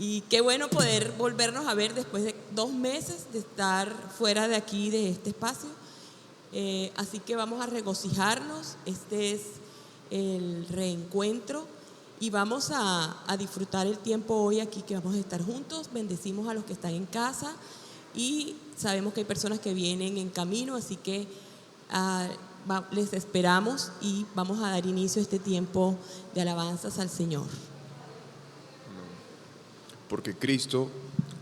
Y qué bueno poder volvernos a ver después de 2 meses de estar fuera de aquí, de este espacio. Así que vamos a regocijarnos. Este es el reencuentro y vamos a disfrutar el tiempo hoy aquí que vamos a estar juntos. Bendecimos a los que están en casa y sabemos que hay personas que vienen en camino, así que les esperamos y vamos a dar inicio a este tiempo de alabanzas al Señor. Porque Cristo,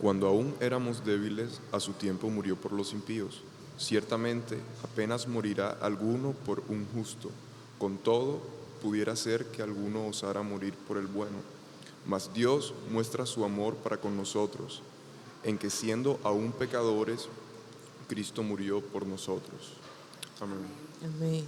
cuando aún éramos débiles, a su tiempo murió por los impíos. Ciertamente, apenas morirá alguno por un justo. Con todo, pudiera ser que alguno osara morir por el bueno. Mas Dios muestra su amor para con nosotros, en que siendo aún pecadores, Cristo murió por nosotros. Amén. Amén.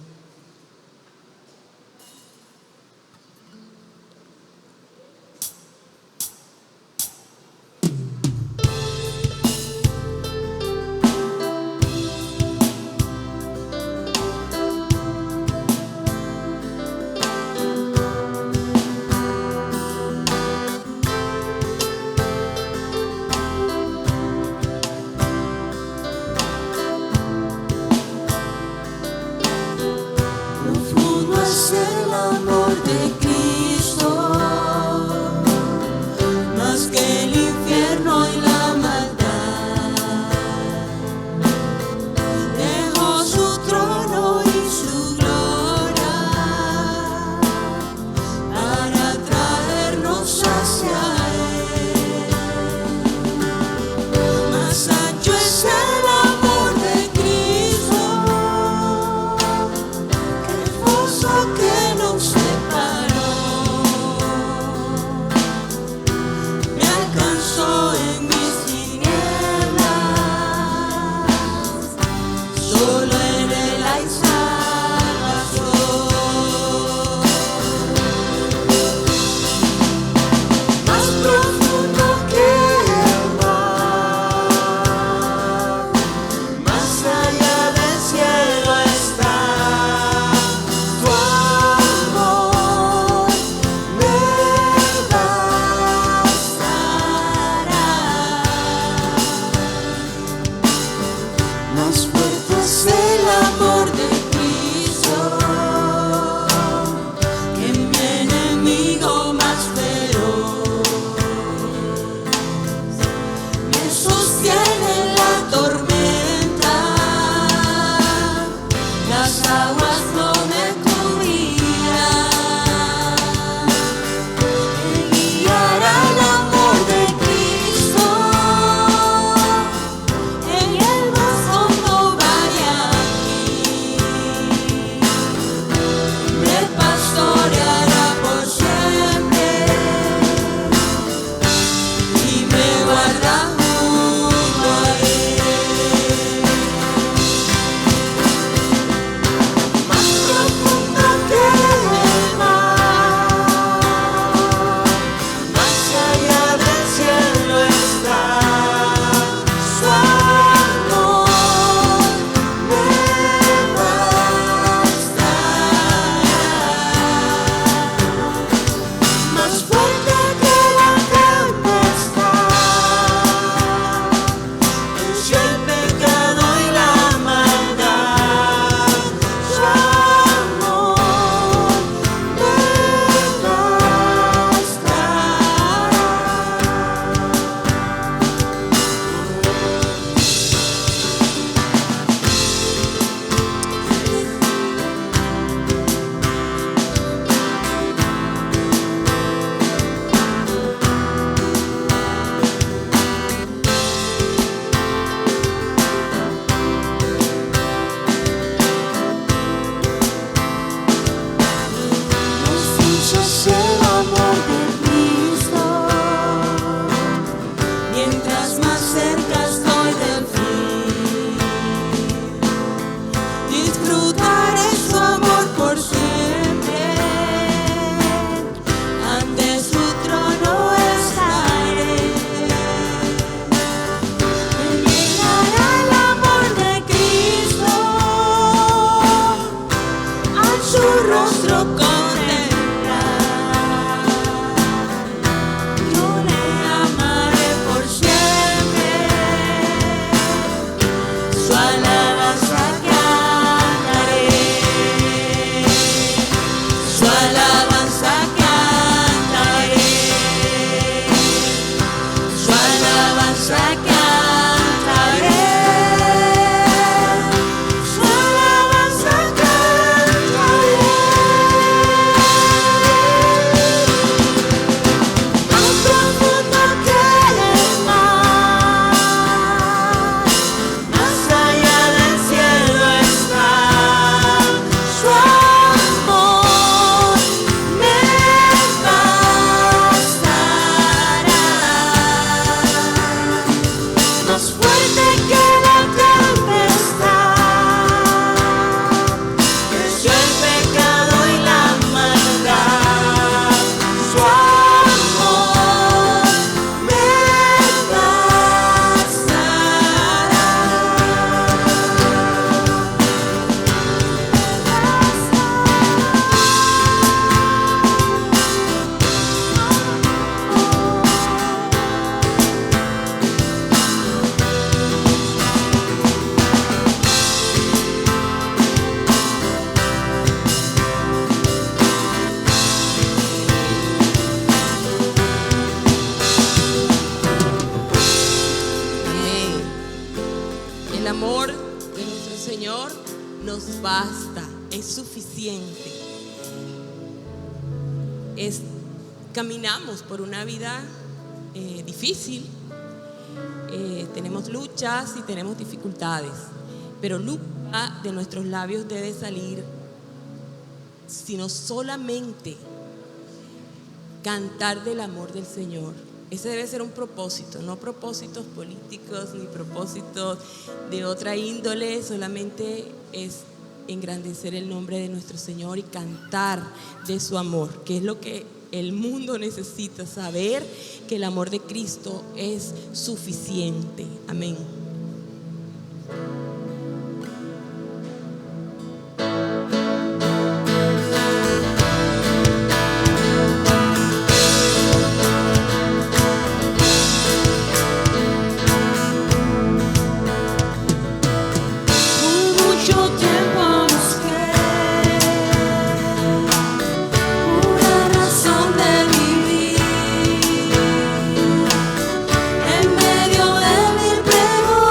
basta, es suficiente. Caminamos por una vida difícil, tenemos luchas y tenemos dificultades, pero nunca de nuestros labios debe salir sino solamente cantar del amor del Señor. Ese debe ser un propósito, no propósitos políticos ni propósitos de otra índole, solamente es engrandecer el nombre de nuestro Señor y cantar de su amor, que es lo que el mundo necesita, saber que el amor de Cristo es suficiente. Amén. En medio de mil preguntas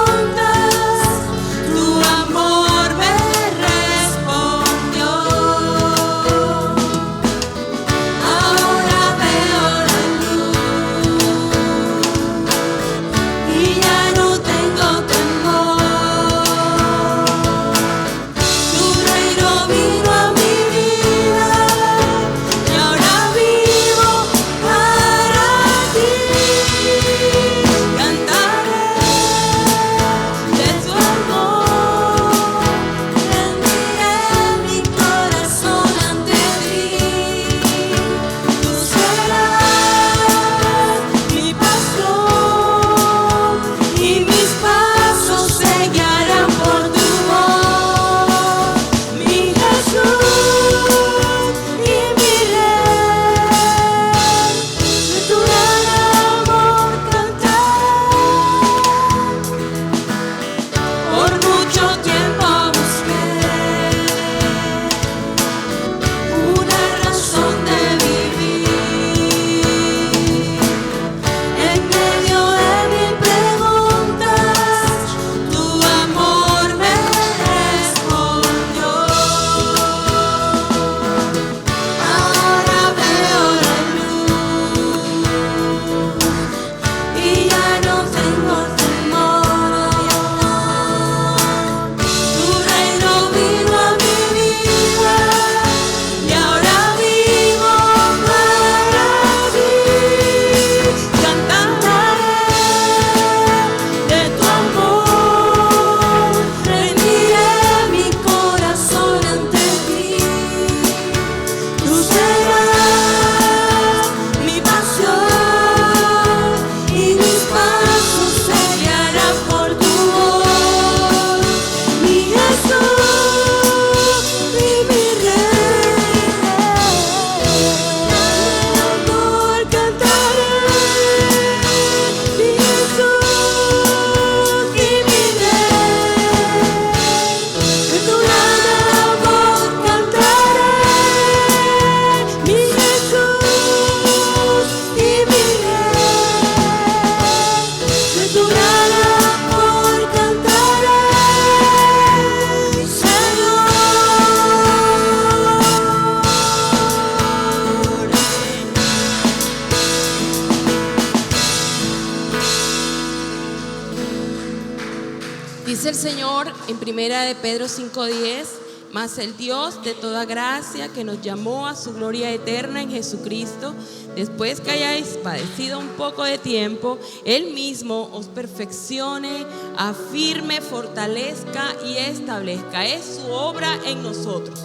Dice el Señor en 1 de Pedro 5:10, mas el Dios de toda gracia, que nos llamó a su gloria eterna en Jesucristo, después que hayáis padecido un poco de tiempo, Él mismo os perfeccione, afirme, fortalezca y establezca. Es su obra en nosotros.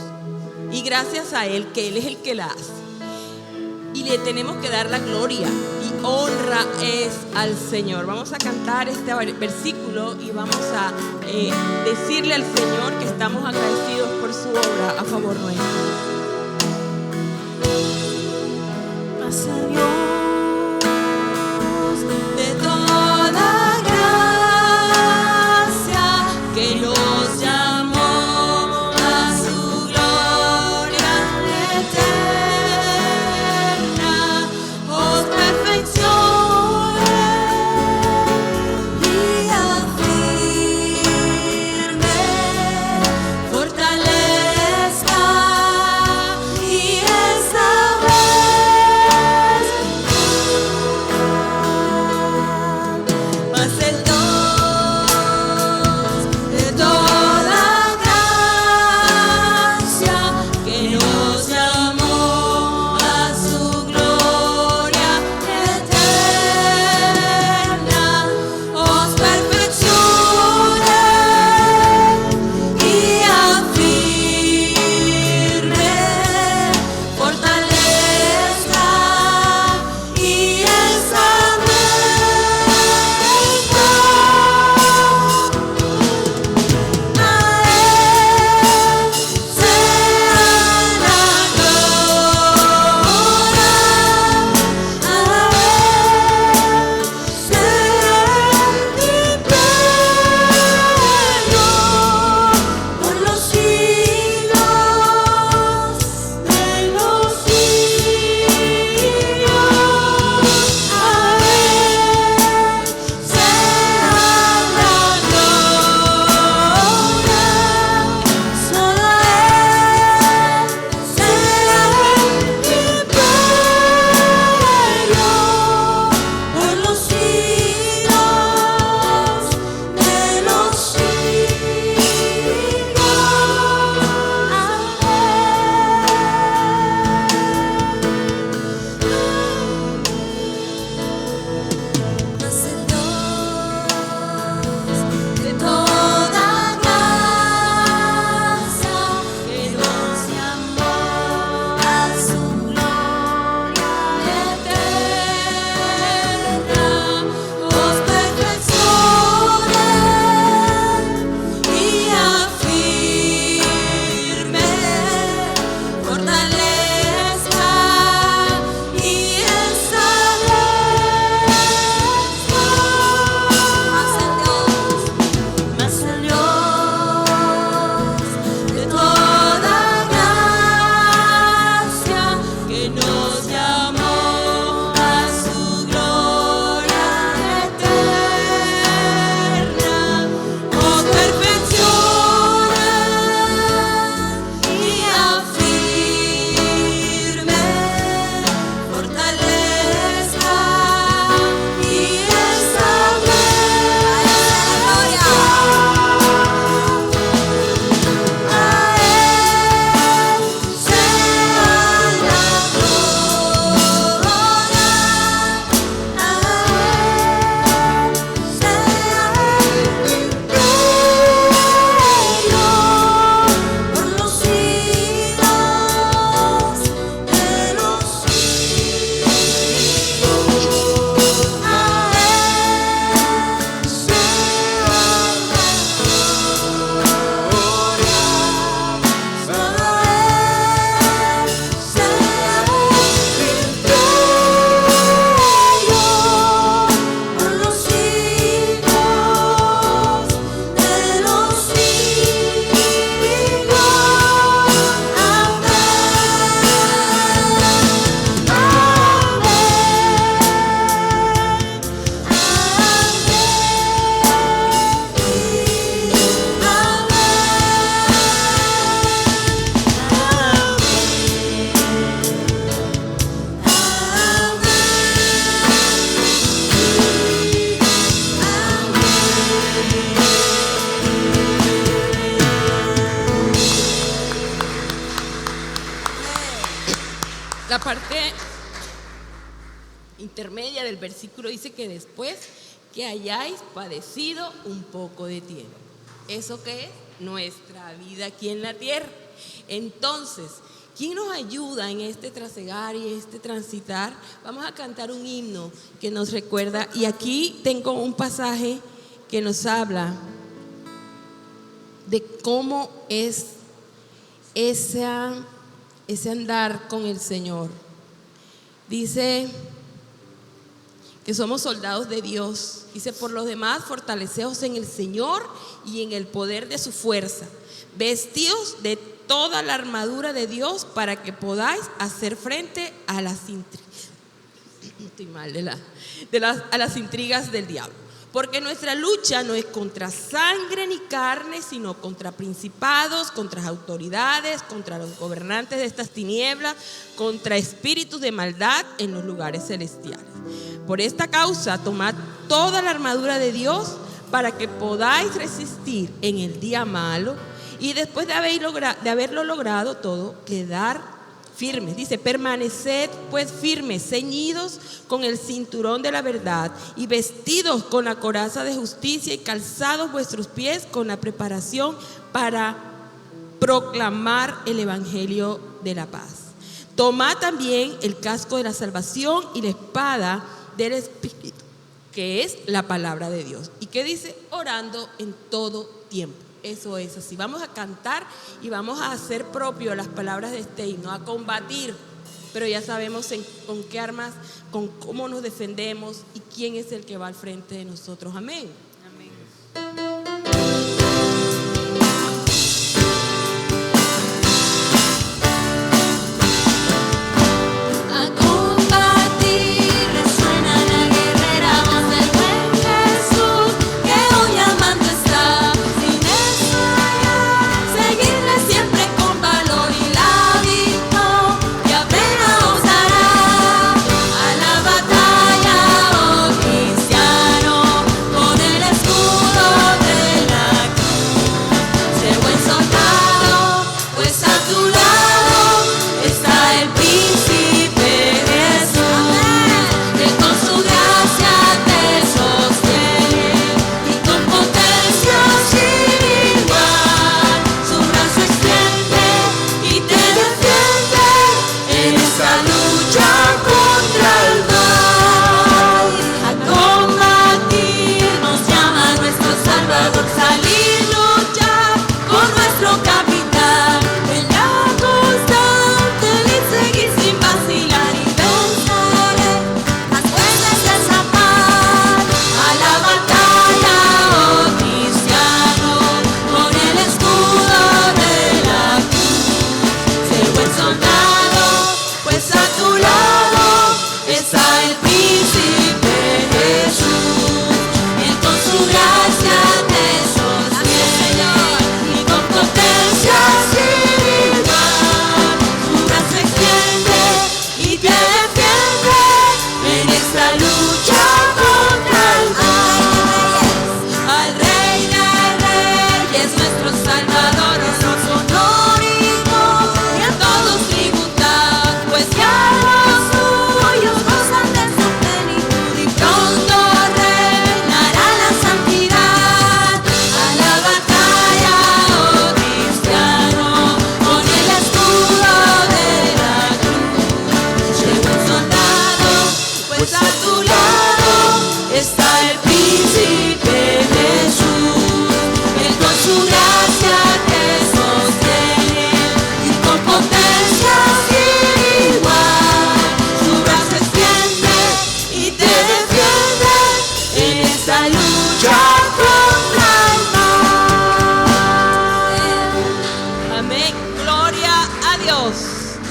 Y gracias a Él, que Él es el que la hace. Y le tenemos que dar la gloria y honra es al Señor. Vamos a cantar este versículo y vamos a decirle al Señor que estamos agradecidos por su obra a favor nuestro. Señor de toda gracia, que nos llamó a su gloria eterna, os perfeccione y afirme, fortalezca y establezca. intermedia del versículo dice que después que hayáis padecido un poco de tiempo. ¿Eso qué es? Nuestra vida aquí en la tierra. Entonces, ¿quién nos ayuda en este trasegar y este transitar? Vamos a cantar un himno que nos recuerda, y aquí tengo un pasaje que nos habla de cómo es ese andar con el Señor. Dice que somos soldados de Dios. Dice: por los demás, fortaleceos en el Señor y en el poder de su fuerza. Vestidos de toda la armadura de Dios para que podáis hacer frente a las intrigas. Estoy mal a las intrigas del diablo. Porque nuestra lucha no es contra sangre ni carne, sino contra principados, contra autoridades, contra los gobernantes de estas tinieblas, contra espíritus de maldad en los lugares celestiales. Por esta causa, tomad toda la armadura de Dios para que podáis resistir en el día malo, y después de haberlo logrado todo, quedar firmes. Dice: permaneced pues firmes, ceñidos con el cinturón de la verdad y vestidos con la coraza de justicia, y calzados vuestros pies con la preparación para proclamar el evangelio de la paz. Tomad también el casco de la salvación y la espada del Espíritu, que es la palabra de Dios. ¿Y qué dice? Orando en todo tiempo. Eso es así. Vamos a cantar y vamos a hacer propio las palabras de este himno, a combatir, pero ya sabemos con qué armas, con cómo nos defendemos y quién es el que va al frente de nosotros. Amén. Amén.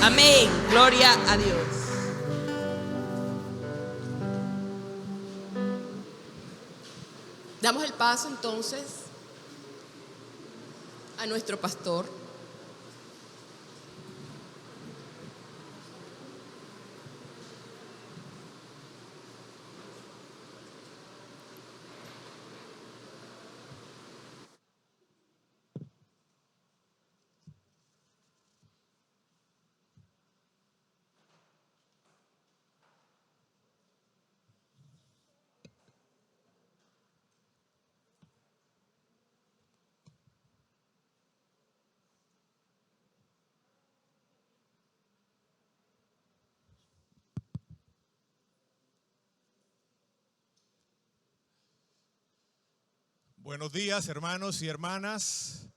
Amén, gloria a Dios. Damos el paso entonces a nuestro pastor. Buenos días, hermanos y hermanas.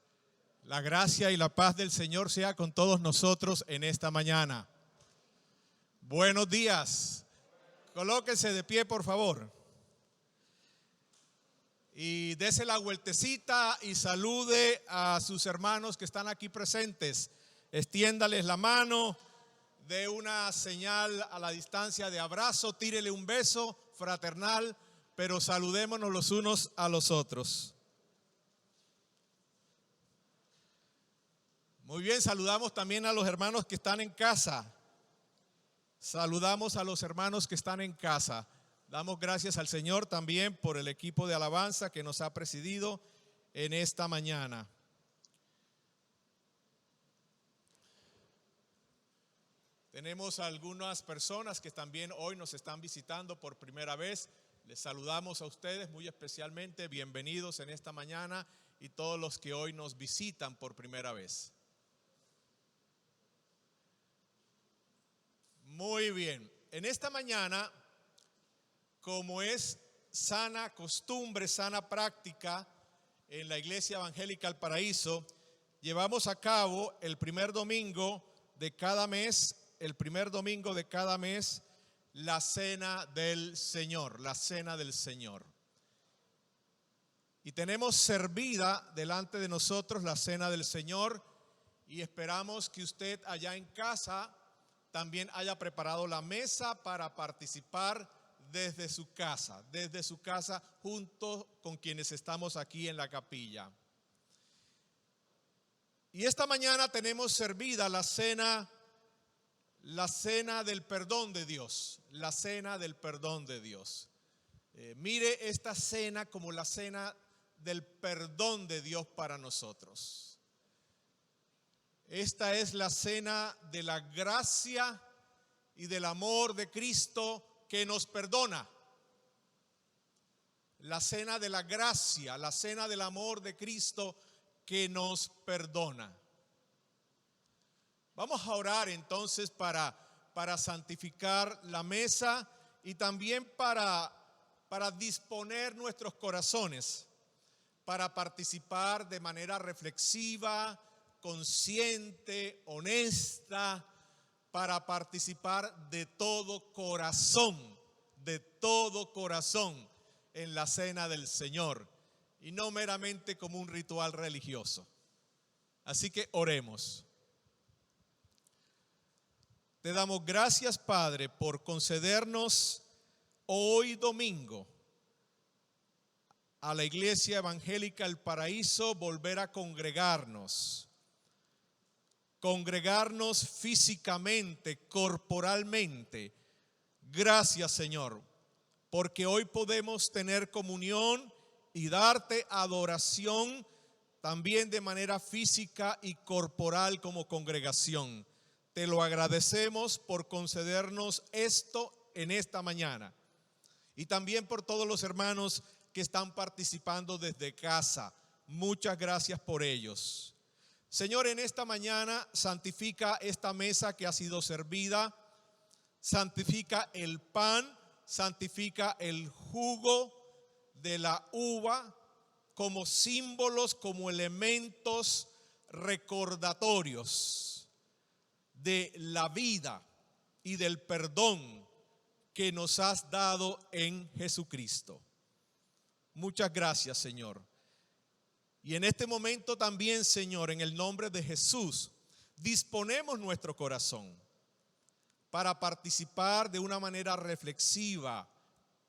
La gracia y la paz del Señor sea con todos nosotros en esta mañana. Buenos días. Colóquense de pie, por favor. Y dese la vueltecita y salude a sus hermanos que están aquí presentes. Extiéndales la mano, dé una señal a la distancia de abrazo, tírele un beso fraternal, pero saludémonos los unos a los otros. Muy bien, saludamos también a los hermanos que están en casa. Saludamos a los hermanos que están en casa. Damos gracias al Señor también por el equipo de alabanza que nos ha presidido en esta mañana. Tenemos algunas personas que también hoy nos están visitando por primera vez. Les saludamos a ustedes muy especialmente. Bienvenidos en esta mañana y todos los que hoy nos visitan por primera vez. Muy bien. En esta mañana, como es sana costumbre, sana práctica en la Iglesia Evangélica El Paraíso, llevamos a cabo el primer domingo de cada mes, la cena del Señor, la cena del Señor. Y tenemos servida delante de nosotros la cena del Señor y esperamos que usted allá en casa también haya preparado la mesa para participar desde su casa junto con quienes estamos aquí en la capilla. Y esta mañana tenemos servida la cena del perdón de Dios, la cena del perdón de Dios. Mire esta cena como la cena del perdón de Dios para nosotros. Esta es la cena de la gracia y del amor de Cristo que nos perdona. La cena de la gracia, la cena del amor de Cristo que nos perdona. Vamos a orar entonces para santificar la mesa y también para disponer nuestros corazones para participar de manera reflexiva, consciente, honesta, para participar de todo corazón en la cena del Señor y no meramente como un ritual religioso. Así que oremos. Te damos gracias, Padre, por concedernos hoy domingo a la Iglesia Evangélica El Paraíso volver a congregarnos físicamente, corporalmente. Gracias, Señor, porque hoy podemos tener comunión y darte adoración también de manera física y corporal como congregación. Te lo agradecemos por concedernos esto en esta mañana y también por todos los hermanos que están participando desde casa. Muchas gracias por ellos. Señor, en esta mañana santifica esta mesa que ha sido servida, santifica el pan, santifica el jugo de la uva como símbolos, como elementos recordatorios de la vida y del perdón que nos has dado en Jesucristo. Muchas gracias, Señor. Y en este momento también, Señor, en el nombre de Jesús, disponemos nuestro corazón para participar de una manera reflexiva,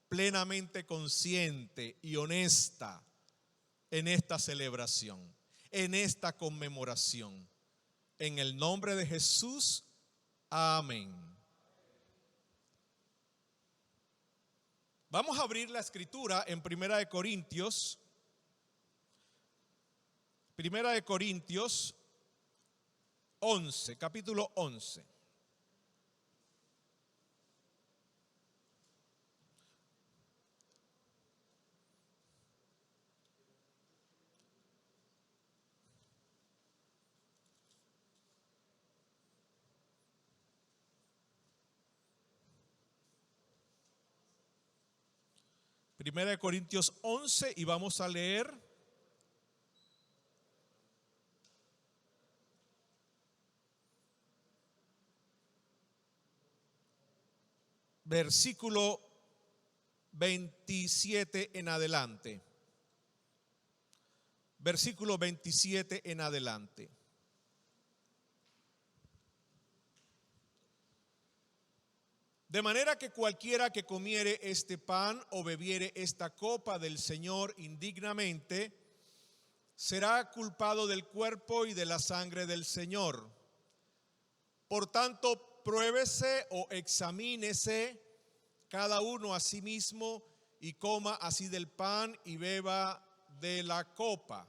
plenamente consciente y honesta en esta celebración, en esta conmemoración. En el nombre de Jesús, amén. Vamos a abrir la escritura en Primera de Corintios 11, capítulo 11. Primera de Corintios 11 y vamos a leer versículo 27 en adelante. Versículo 27 en adelante. De manera que cualquiera que comiere este pan o bebiere esta copa del Señor indignamente, será culpado del cuerpo y de la sangre del Señor. Por tanto, pruébese o examínese cada uno a sí mismo y coma así del pan y beba de la copa.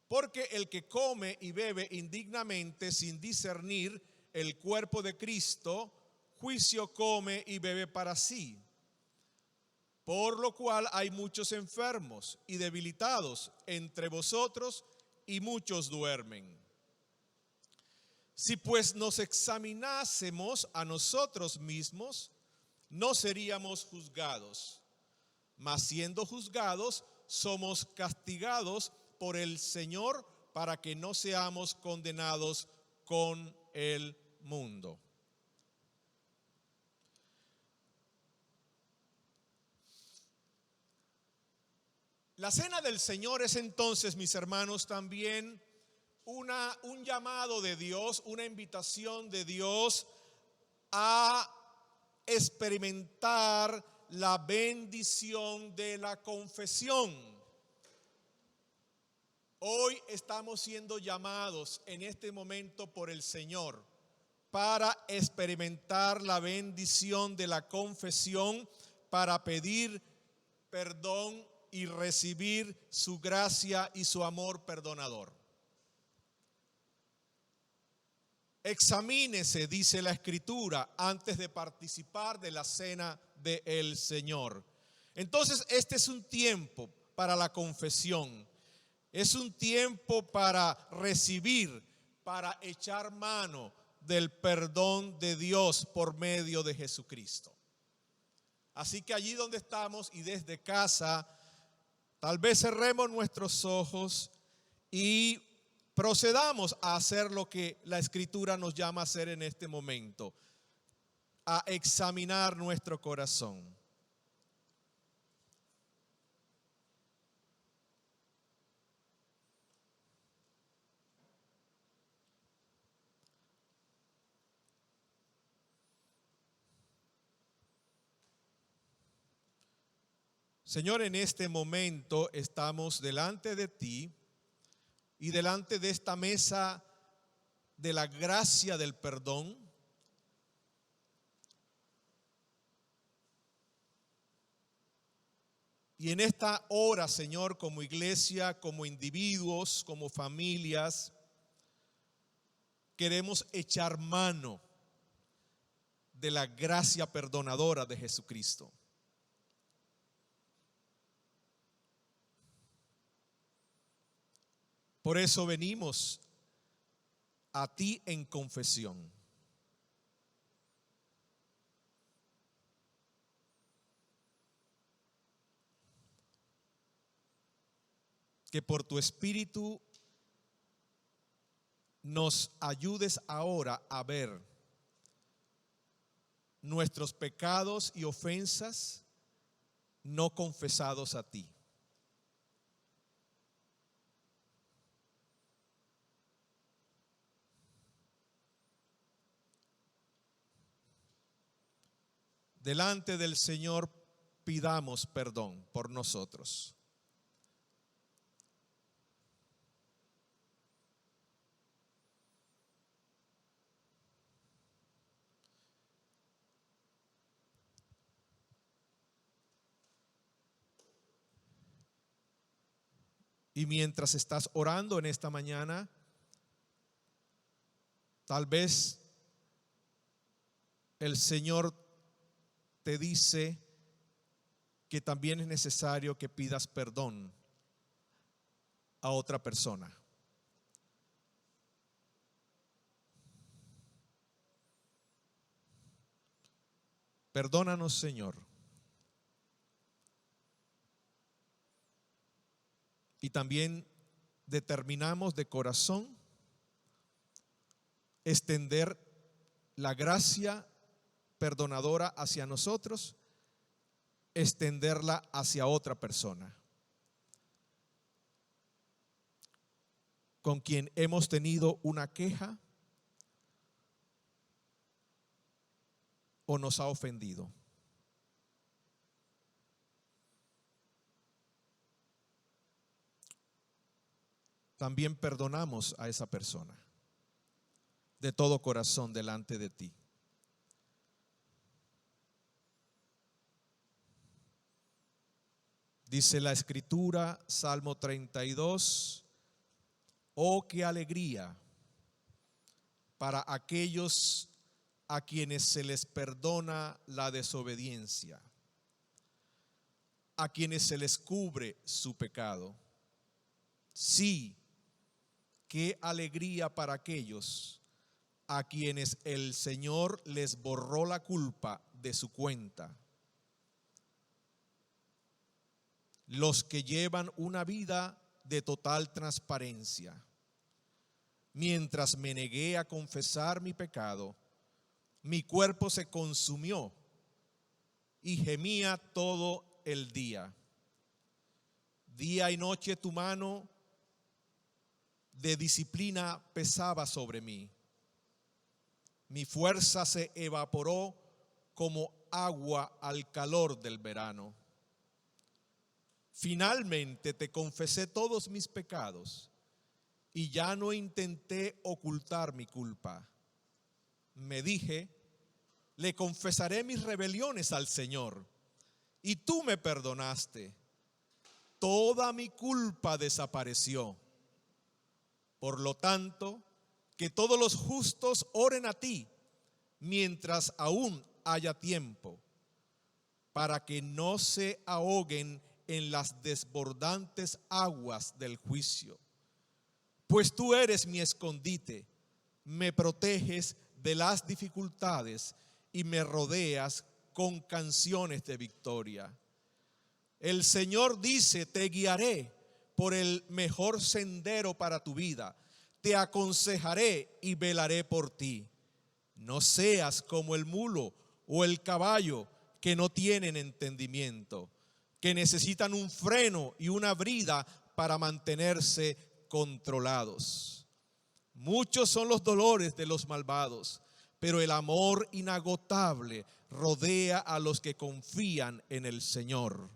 Porque el que come y bebe indignamente sin discernir el cuerpo de Cristo, juicio come y bebe para sí. Por lo cual hay muchos enfermos y debilitados entre vosotros y muchos duermen. Si pues nos examinásemos a nosotros mismos, no seríamos juzgados. Mas siendo juzgados, somos castigados por el Señor para que no seamos condenados con el mundo. La cena del Señor es entonces, mis hermanos, también un llamado de Dios, una invitación de Dios a experimentar la bendición de la confesión. Hoy estamos siendo llamados en este momento por el Señor para experimentar la bendición de la confesión, para pedir perdón y recibir su gracia y su amor perdonador. Examínese, dice la Escritura, antes de participar de la cena del Señor. Entonces, este es un tiempo para la confesión. Es un tiempo para recibir, para echar mano del perdón de Dios por medio de Jesucristo. Así que allí donde estamos y desde casa, tal vez cerremos nuestros ojos y procedamos a hacer lo que la Escritura nos llama a hacer en este momento, a examinar nuestro corazón. Señor, en este momento estamos delante de ti y delante de esta mesa de la gracia del perdón. Y en esta hora, Señor, como iglesia, como individuos, como familias, queremos echar mano de la gracia perdonadora de Jesucristo. Por eso venimos a ti en confesión. Que por tu Espíritu nos ayudes ahora a ver nuestros pecados y ofensas no confesados a ti. Delante del Señor pidamos perdón por nosotros. Y mientras estás orando en esta mañana, tal vez el Señor te dice que también es necesario que pidas perdón a otra persona. Perdónanos, Señor. Y también determinamos de corazón extender la gracia perdonadora hacia nosotros, extenderla hacia otra persona con quien hemos tenido una queja o nos ha ofendido. También perdonamos a esa persona de todo corazón delante de ti. Dice la Escritura, Salmo 32, oh, qué alegría para aquellos a quienes se les perdona la desobediencia, a quienes se les cubre su pecado. Sí, qué alegría para aquellos a quienes el Señor les borró la culpa de su cuenta. Los que llevan una vida de total transparencia. Mientras me negué a confesar mi pecado, mi cuerpo se consumió y gemía todo el día. Día y noche tu mano de disciplina pesaba sobre mí. Mi fuerza se evaporó como agua al calor del verano. Finalmente te confesé todos mis pecados y ya no intenté ocultar mi culpa. Me dije, le confesaré mis rebeliones al Señor y tú me perdonaste. Toda mi culpa desapareció. Por lo tanto, que todos los justos oren a ti mientras aún haya tiempo, para que no se ahoguen en las desbordantes aguas del juicio. Pues tú eres mi escondite, me proteges de las dificultades y me rodeas con canciones de victoria. El Señor dice, te guiaré por el mejor sendero para tu vida, te aconsejaré y velaré por ti. No seas como el mulo o el caballo que no tienen entendimiento, que necesitan un freno y una brida para mantenerse controlados. Muchos son los dolores de los malvados, pero el amor inagotable rodea a los que confían en el Señor.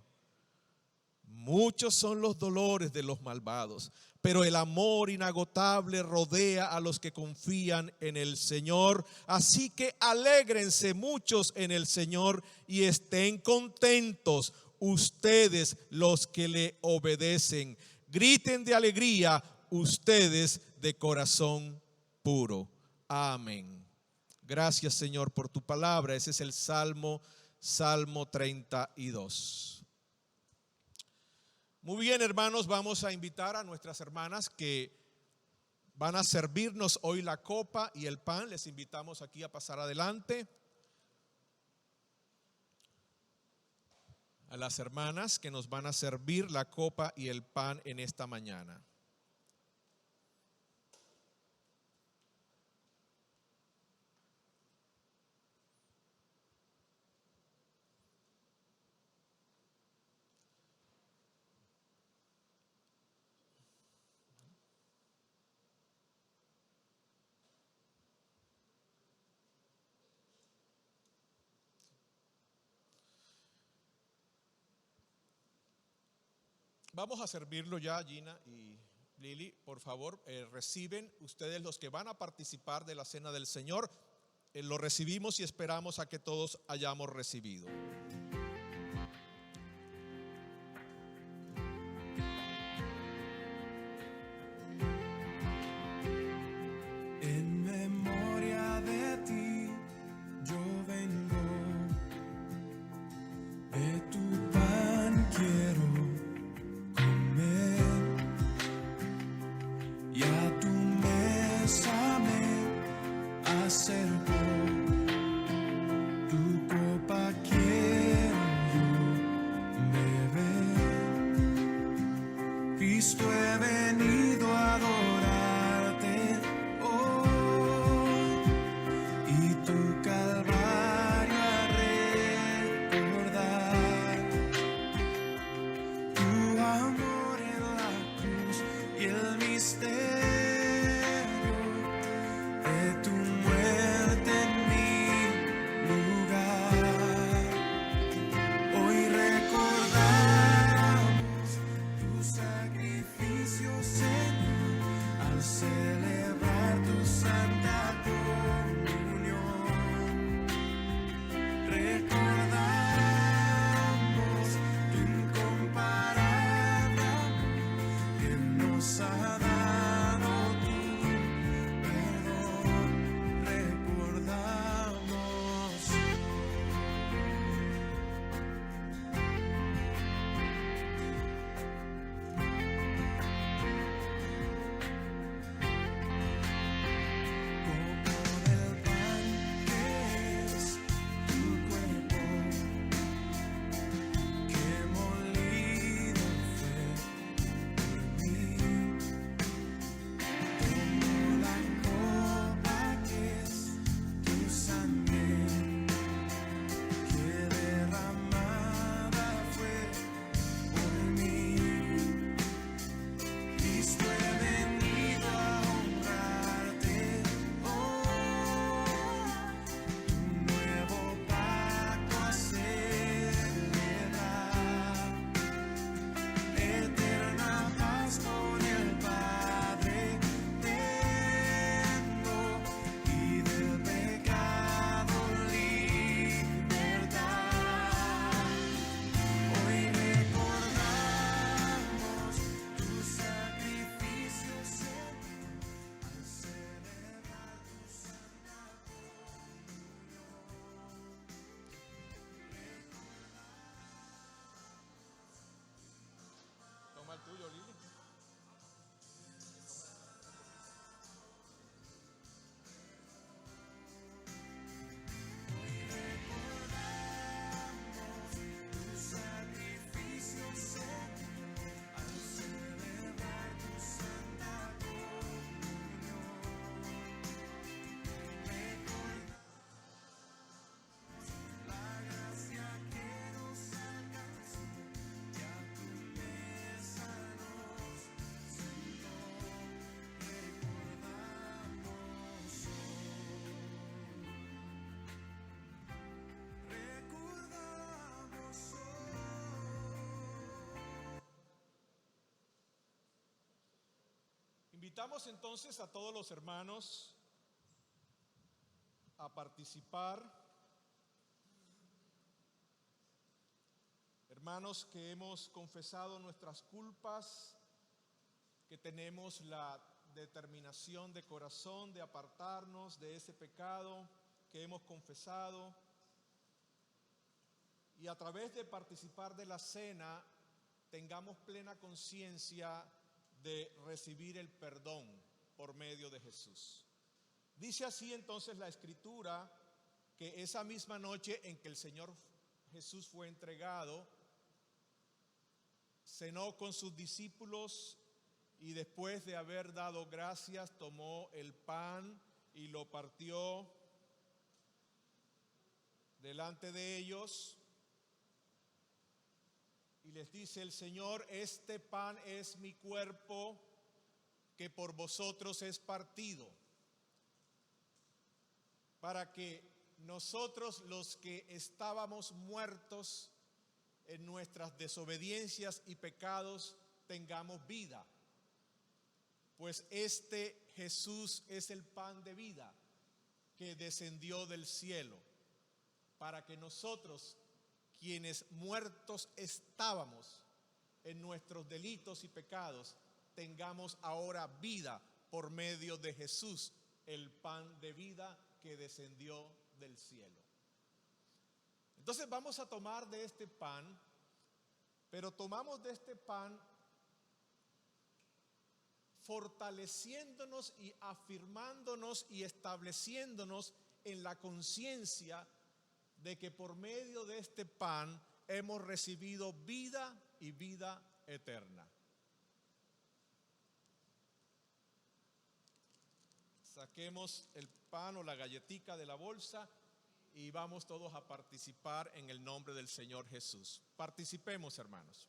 Muchos son los dolores de los malvados, pero el amor inagotable rodea a los que confían en el Señor. Así que alégrense muchos en el Señor y estén contentos ustedes los que le obedecen. Griten de alegría ustedes de corazón puro. Amén. Gracias, Señor, por tu palabra. Ese es el Salmo 32. Muy bien, hermanos, vamos a invitar a nuestras hermanas que van a servirnos hoy la copa y el pan. Les invitamos aquí a pasar adelante. A las hermanas que nos van a servir la copa y el pan en esta mañana. Vamos a servirlo ya, Gina y Lili, por favor, reciben ustedes los que van a participar de la cena del Señor, lo recibimos y esperamos a que todos hayamos recibido. En memoria de ti, yo vengo, de tu pan quiero y a tu mesa me acerco, tu copa quiero yo beber. Cristo, he venido a adorarte hoy y tu calvario tuyo, Lili. Tu sacrificio, Señor, al celebrar tu santa comunión. Recordamos la gracia que nos alcanzó y a tu mesa nos sentó. Recordamos hoy. Invitamos entonces a todos los hermanos a participar. Hermanos que hemos confesado nuestras culpas, que tenemos la determinación de corazón de apartarnos de ese pecado que hemos confesado, y a través de participar de la cena tengamos plena conciencia de recibir el perdón por medio de Jesús. Dice así entonces la Escritura que esa misma noche en que el Señor Jesús fue entregado, cenó con sus discípulos y después de haber dado gracias tomó el pan y lo partió delante de ellos y les dice el Señor: este pan es mi cuerpo que por vosotros es partido, para que nosotros, los que estábamos muertos en nuestras desobediencias y pecados, tengamos vida. Pues este Jesús es el pan de vida que descendió del cielo, para que nosotros, quienes muertos estábamos en nuestros delitos y pecados, tengamos ahora vida por medio de Jesús, el pan de vida que descendió del cielo. Entonces vamos a tomar de este pan, pero tomamos de este pan fortaleciéndonos y afirmándonos y estableciéndonos en la conciencia de que por medio de este pan hemos recibido vida y vida eterna. Saquemos el pan o la galletica de la bolsa y vamos todos a participar en el nombre del Señor Jesús. Participemos, hermanos.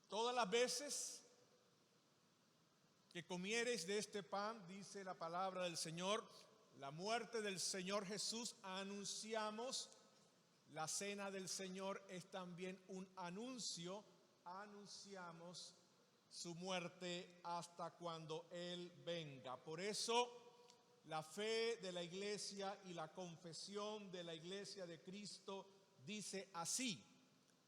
Todas las veces que comiereis de este pan, dice la palabra del Señor, la muerte del Señor Jesús anunciamos. La cena del Señor es también un anuncio. Anunciamos su muerte hasta cuando Él venga. Por eso la fe de la iglesia y la confesión de la iglesia de Cristo dice así.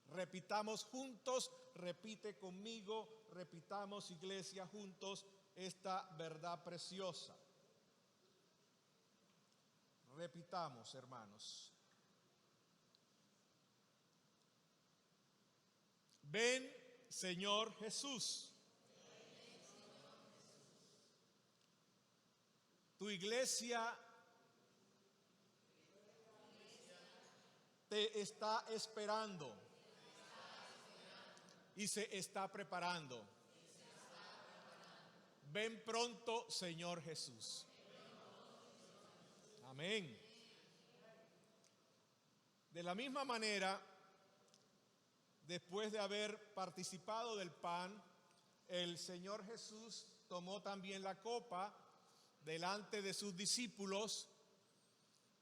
Repitamos juntos, repite conmigo, repitamos, iglesia, juntos esta verdad preciosa. Repitamos, hermanos. Ven, Señor Jesús. Tu iglesia te está esperando y se está preparando. Ven pronto, Señor Jesús. Amén. De la misma manera, después de haber participado del pan, el Señor Jesús tomó también la copa delante de sus discípulos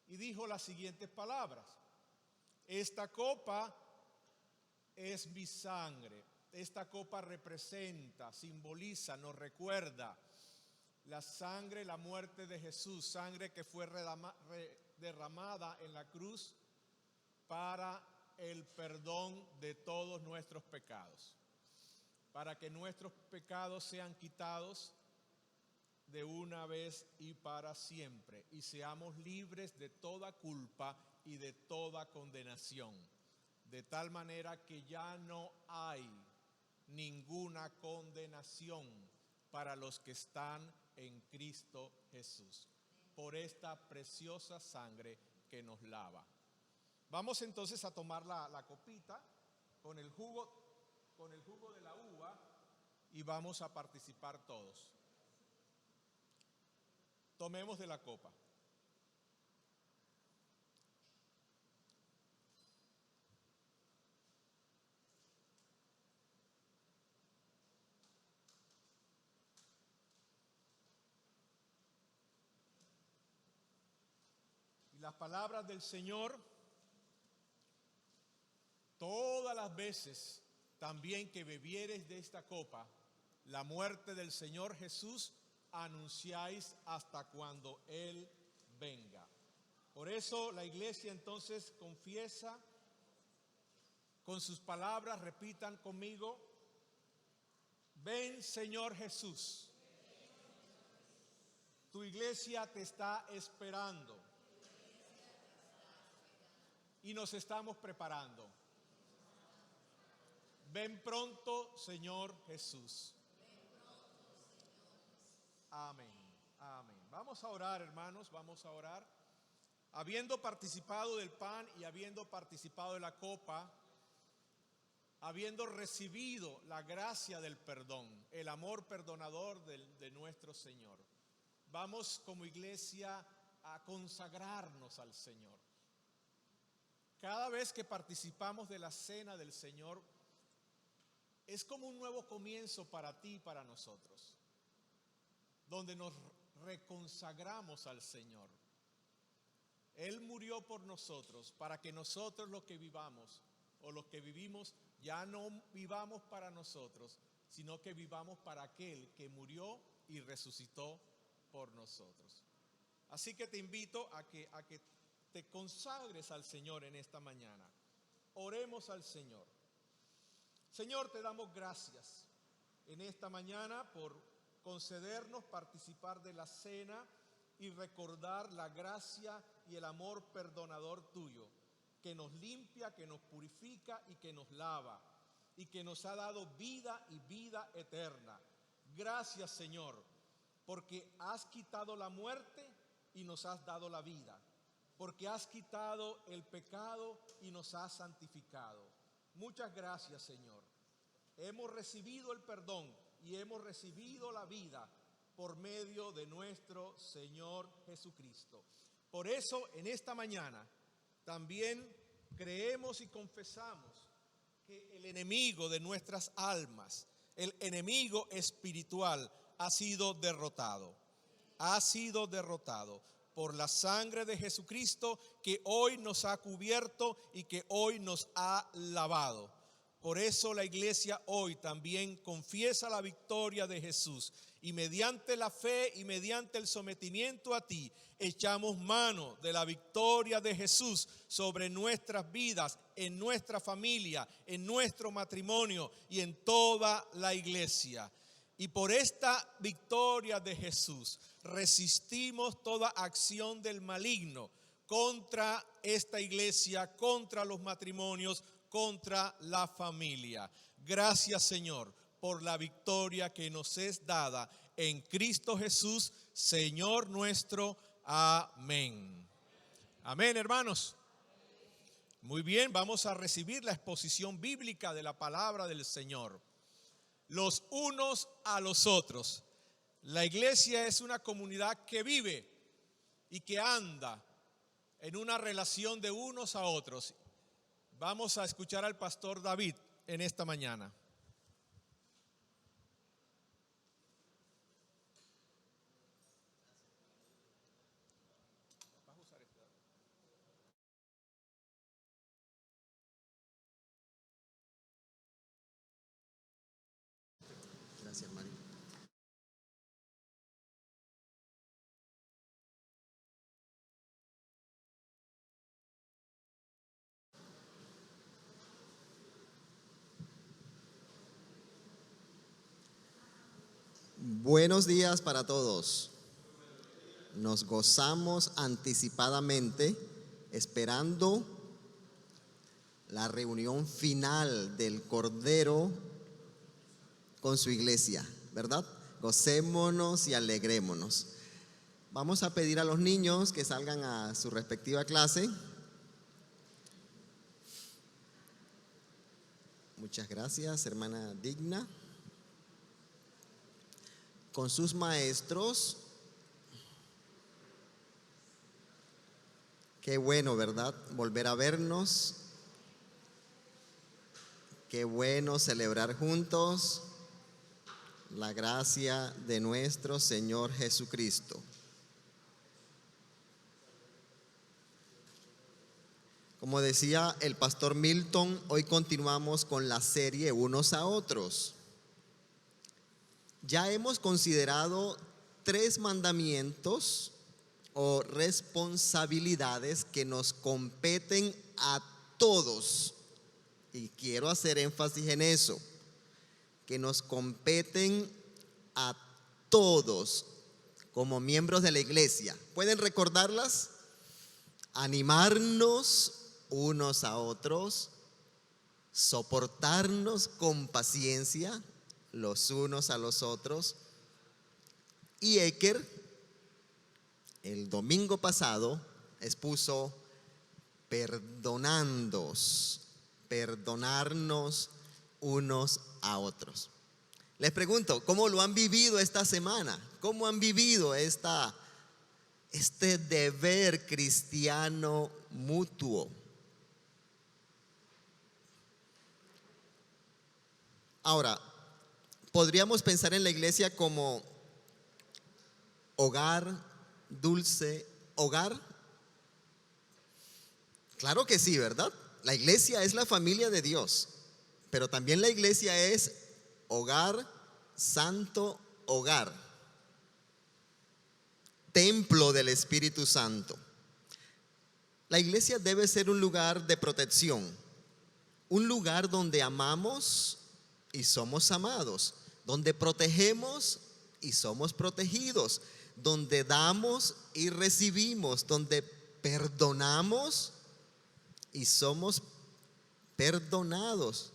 y dijo las siguientes palabras: esta copa es mi sangre. Esta copa representa, simboliza, nos recuerda la sangre, la muerte de Jesús, sangre que fue derramada en la cruz para el perdón de todos nuestros pecados, para que nuestros pecados sean quitados de una vez y para siempre, y seamos libres de toda culpa y de toda condenación, de tal manera que ya no hay ninguna condenación para los que están en Cristo Jesús, por esta preciosa sangre que nos lava. Vamos entonces a tomar la copita con el jugo de la uva y vamos a participar todos. Tomemos de la copa. Y las palabras del Señor, todas las veces también que bebiereis de esta copa, la muerte del Señor Jesús anunciáis hasta cuando Él venga. Por eso la iglesia entonces confiesa con sus palabras, repitan conmigo: ven Señor Jesús. Tu iglesia te está esperando y nos estamos preparando. Ven pronto, Señor Jesús. Amén, amén. Vamos a orar, hermanos, vamos a orar. Habiendo participado del pan y habiendo participado de la copa, habiendo recibido la gracia del perdón, el amor perdonador de nuestro Señor, vamos como iglesia a consagrarnos al Señor. Cada vez que participamos de la cena del Señor, es como un nuevo comienzo para ti y para nosotros, donde nos reconsagramos al Señor. Él murió por nosotros para que nosotros los que vivamos o los que vivimos ya no vivamos para nosotros, sino que vivamos para aquel que murió y resucitó por nosotros. Así que te invito a que te consagres al Señor en esta mañana. Oremos al Señor. Señor, te damos gracias en esta mañana por concedernos participar de la cena y recordar la gracia y el amor perdonador tuyo, que nos limpia, que nos purifica y que nos lava, y que nos ha dado vida y vida eterna. Gracias, Señor, porque has quitado la muerte y nos has dado la vida, porque has quitado el pecado y nos has santificado. Muchas gracias, Señor. Hemos recibido el perdón y hemos recibido la vida por medio de nuestro Señor Jesucristo. Por eso, en esta mañana, también creemos y confesamos que el enemigo de nuestras almas, el enemigo espiritual, ha sido derrotado. Ha sido derrotado por la sangre de Jesucristo, que hoy nos ha cubierto y que hoy nos ha lavado. Por eso la iglesia hoy también confiesa la victoria de Jesús, y mediante la fe y mediante el sometimiento a ti echamos mano de la victoria de Jesús sobre nuestras vidas, en nuestra familia, en nuestro matrimonio y en toda la iglesia. Y por esta victoria de Jesús resistimos toda acción del maligno contra esta iglesia, contra los matrimonios, contra la familia. Gracias, Señor, por la victoria que nos es dada en Cristo Jesús, Señor nuestro. Amén. Amén, hermanos. Muy bien, vamos a recibir la exposición bíblica de la palabra del Señor. Los unos a los otros. La iglesia es una comunidad que vive y que anda en una relación de unos a otros. Vamos a escuchar al pastor David en esta mañana. Buenos días para todos. Nos gozamos anticipadamente esperando la reunión final del Cordero con su iglesia, ¿verdad? Gocémonos y alegrémonos. Vamos a pedir a los niños que salgan a su respectiva clase. Muchas gracias, hermana Digna. Con sus maestros. Qué bueno, ¿verdad? Volver a vernos. Qué bueno celebrar juntos la gracia de nuestro Señor Jesucristo. Como decía el pastor Milton, hoy continuamos con la serie Unos a Otros. Ya hemos considerado 3 mandamientos o responsabilidades que nos competen a todos. Y quiero hacer énfasis en eso, que nos competen a todos como miembros de la iglesia. ¿Pueden recordarlas? Animarnos unos a otros, soportarnos con paciencia los unos a los otros. Y Eker, el domingo pasado, expuso perdonarnos unos a otros. Les pregunto, ¿cómo lo han vivido esta semana? ¿Cómo han vivido este deber cristiano mutuo? Ahora, podríamos pensar en la iglesia como hogar, dulce hogar. Claro que sí, ¿verdad? La iglesia es la familia de Dios, pero también la iglesia es hogar, santo hogar, templo del Espíritu Santo. La iglesia debe ser un lugar de protección, un lugar donde amamos y somos amados, donde protegemos y somos protegidos, donde damos y recibimos, donde perdonamos y somos perdonados,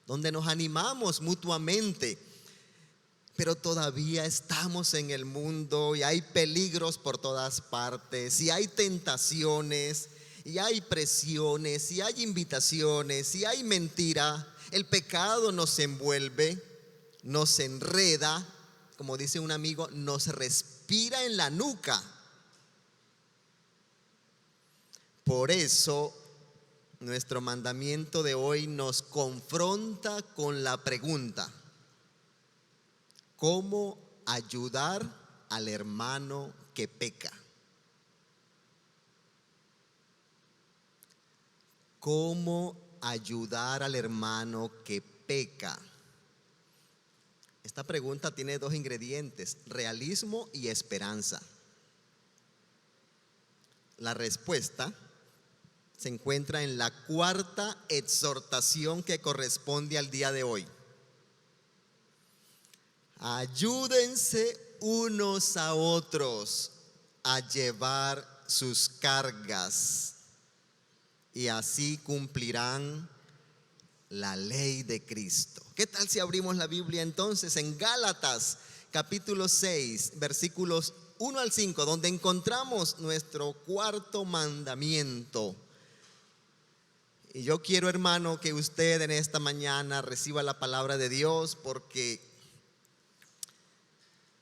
donde nos animamos mutuamente. Pero todavía estamos en el mundo y hay peligros por todas partes, y hay tentaciones, y hay presiones, y hay invitaciones, y hay mentira. El pecado nos envuelve, nos enreda, como dice un amigo, nos respira en la nuca. Por eso, nuestro mandamiento de hoy nos confronta con la pregunta: ¿cómo ayudar al hermano que peca? ¿Cómo ayudar al hermano que peca? Esta pregunta tiene 2 ingredientes: realismo y esperanza. La respuesta se encuentra en la 4ª exhortación que corresponde al día de hoy. Ayúdense unos a otros a llevar sus cargas, y así cumplirán la ley de Cristo. ¿Qué tal si abrimos la Biblia entonces en Gálatas capítulo 6, versículos 1 al 5, donde encontramos nuestro 4º mandamiento? Y yo quiero, hermano, que usted en esta mañana reciba la palabra de Dios, porque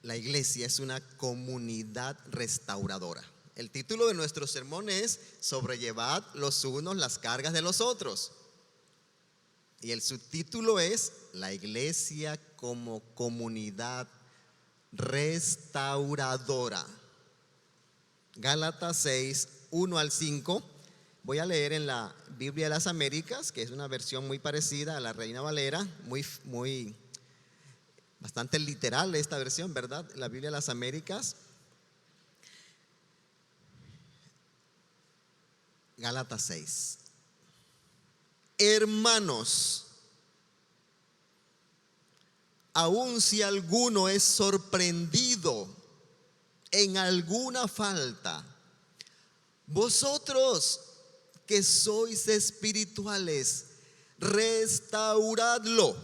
la iglesia es una comunidad restauradora. El título de nuestro sermón es Sobrellevad los unos las cargas de los otros. Y el subtítulo es La iglesia como comunidad restauradora. Gálatas 6, 1 al 5. Voy a leer en la Biblia de las Américas, que es una versión muy parecida a la Reina Valera, bastante literal esta versión, ¿verdad? La Biblia de las Américas. Gálatas 6. Hermanos, aun si alguno es sorprendido en alguna falta, vosotros que sois espirituales, restauradlo.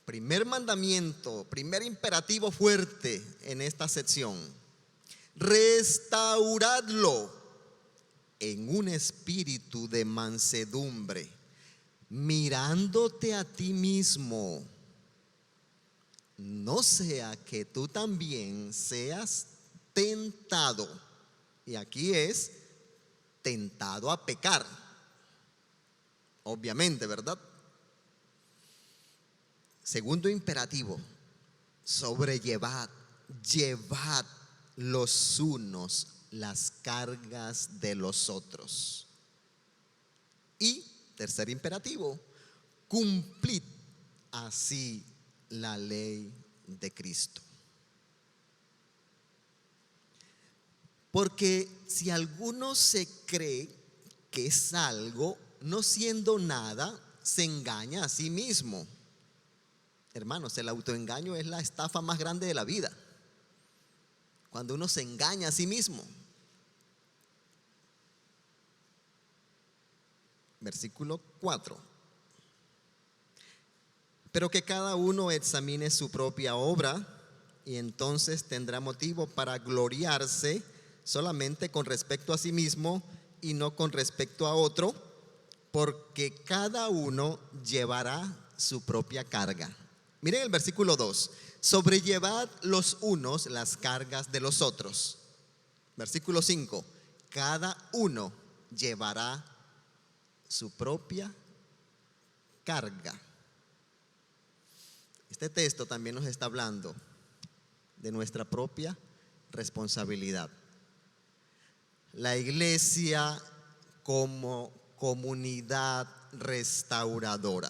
Primer mandamiento, primer imperativo fuerte en esta sección. Restauradlo en un espíritu de mansedumbre, mirándote a ti mismo, no sea que tú también seas tentado. Y aquí es tentado a pecar, obviamente, ¿verdad? Segundo imperativo, llevad los unos las cargas de los otros. Y tercer imperativo, cumplid así la ley de Cristo. Porque si alguno se cree que es algo, no siendo nada, se engaña a sí mismo. Hermanos, el autoengaño es la estafa más grande de la vida. Cuando uno se engaña a sí mismo. Versículo 4. Pero que cada uno examine su propia obra, y entonces tendrá motivo para gloriarse solamente con respecto a sí mismo y no con respecto a otro, porque cada uno llevará su propia carga. Miren el versículo 2. Sobrellevad los unos las cargas de los otros. Versículo 5. Cada uno llevará su propia carga. Este texto también nos está hablando de nuestra propia responsabilidad. La iglesia como comunidad restauradora.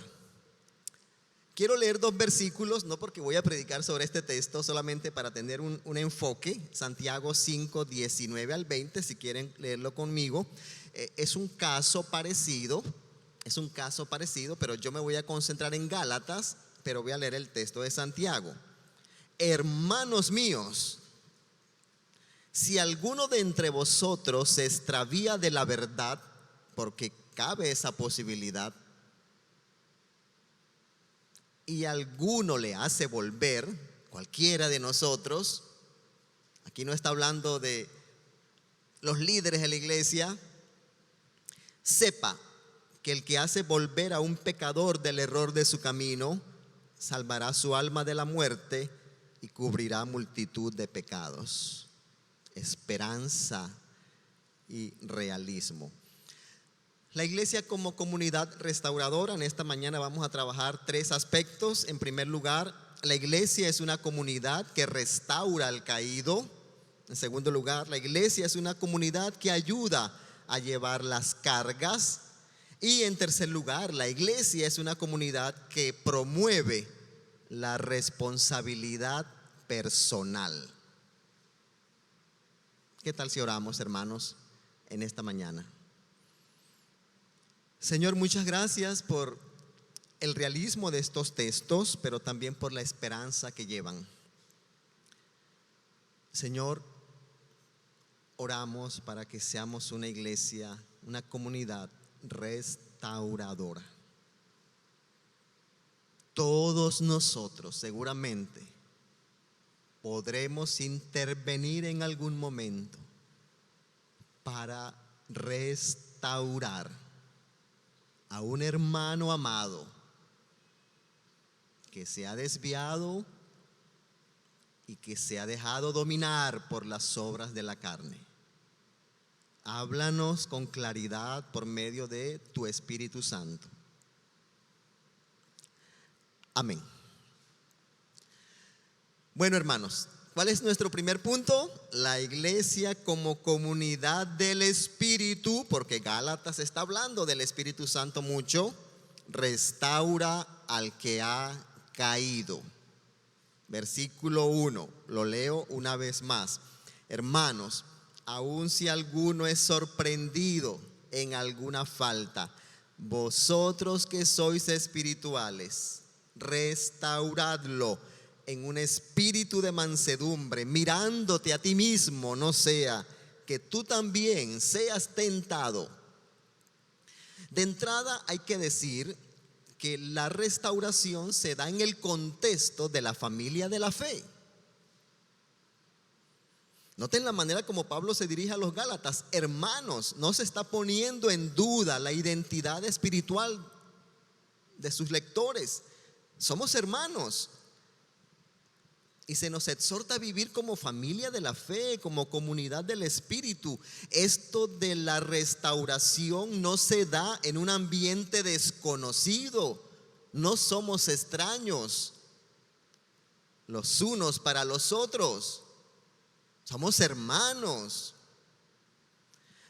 Quiero leer 2 versículos, no porque voy a predicar sobre este texto, solamente para tener un enfoque. Santiago 5, 19 al 20, si quieren leerlo conmigo. Es un caso parecido, pero yo me voy a concentrar en Gálatas, pero voy a leer el texto de Santiago. Hermanos míos, si alguno de entre vosotros se extravía de la verdad, porque cabe esa posibilidad, y alguno le hace volver, cualquiera de nosotros, aquí no está hablando de los líderes de la iglesia, sepa que el que hace volver a un pecador del error de su camino, salvará su alma de la muerte y cubrirá multitud de pecados. Esperanza y realismo. La iglesia como comunidad restauradora, en esta mañana vamos a trabajar 3 aspectos. En primer lugar, la iglesia es una comunidad que restaura al caído. En segundo lugar, la iglesia es una comunidad que ayuda a llevar las cargas. Y en tercer lugar, la iglesia es una comunidad que promueve la responsabilidad personal. ¿Qué tal si oramos, hermanos, en esta mañana? Señor, muchas gracias por el realismo de estos textos, pero también por la esperanza que llevan. Señor, oramos para que seamos una iglesia, una comunidad restauradora. Todos nosotros seguramente podremos intervenir en algún momento para restaurar a un hermano amado que se ha desviado y que se ha dejado dominar por las obras de la carne. Háblanos con claridad por medio de tu Espíritu Santo. Amén. Bueno, hermanos, ¿cuál es nuestro primer punto? La iglesia como comunidad del Espíritu, porque Gálatas está hablando del Espíritu Santo mucho, restaura al que ha caído. Versículo 1, lo leo una vez más. Hermanos, aun si alguno es sorprendido en alguna falta, vosotros que sois espirituales, restauradlo en un espíritu de mansedumbre, mirándote a ti mismo, no sea que tú también seas tentado. De entrada hay que decir que la restauración se da en el contexto de la familia de la fe. Noten la manera como Pablo se dirige a los Gálatas. Hermanos, no se está poniendo en duda la identidad espiritual de sus lectores. Somos hermanos. Y se nos exhorta a vivir como familia de la fe, como comunidad del Espíritu. Esto de la restauración no se da en un ambiente desconocido. No somos extraños los unos para los otros. Somos hermanos.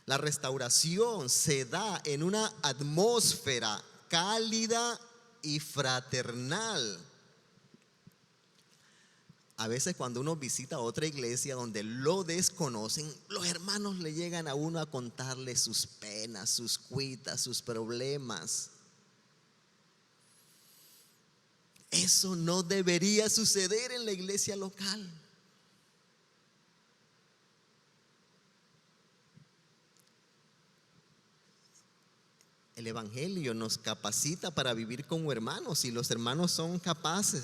La restauración se da en una atmósfera cálida y fraternal. A veces cuando uno visita otra iglesia donde lo desconocen, los hermanos le llegan a uno a contarle sus penas, sus cuitas, sus problemas. Eso no debería suceder en la iglesia local. El Evangelio nos capacita para vivir como hermanos y los hermanos son capaces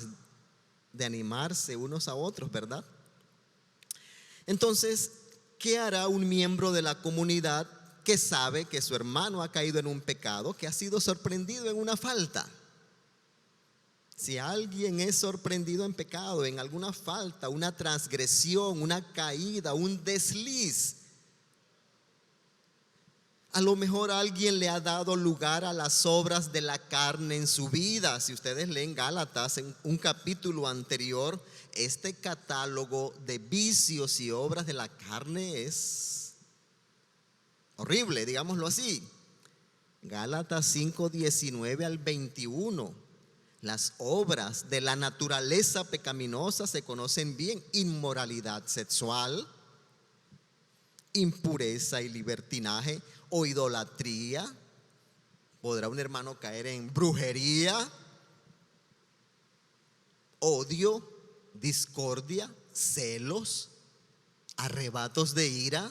de animarse unos a otros, ¿verdad? Entonces, ¿qué hará un miembro de la comunidad que sabe que su hermano ha caído en un pecado, que ha sido sorprendido en una falta? Si alguien es sorprendido en pecado, en alguna falta, una transgresión, una caída, un desliz, a lo mejor alguien le ha dado lugar a las obras de la carne en su vida. Si ustedes leen Gálatas en un capítulo anterior, este catálogo de vicios y obras de la carne es horrible, digámoslo así. Gálatas 5, 19 al 21. Las obras de la naturaleza pecaminosa se conocen bien: inmoralidad sexual, impureza y libertinaje o idolatría. ¿Podrá un hermano caer en brujería, odio, discordia, celos, arrebatos de ira,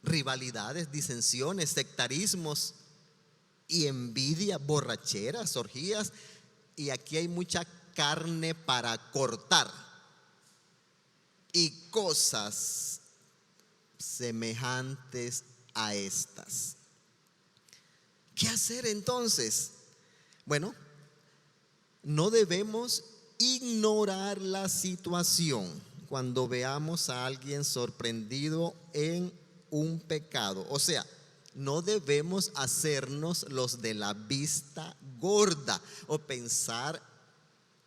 rivalidades, disensiones, sectarismos y envidia, borracheras, orgías? Y aquí hay mucha carne para cortar y cosas semejantes a estas. ¿Qué hacer entonces? Bueno, no debemos ignorar la situación cuando veamos a alguien sorprendido en un pecado. O sea, no debemos hacernos los de la vista gorda o pensar: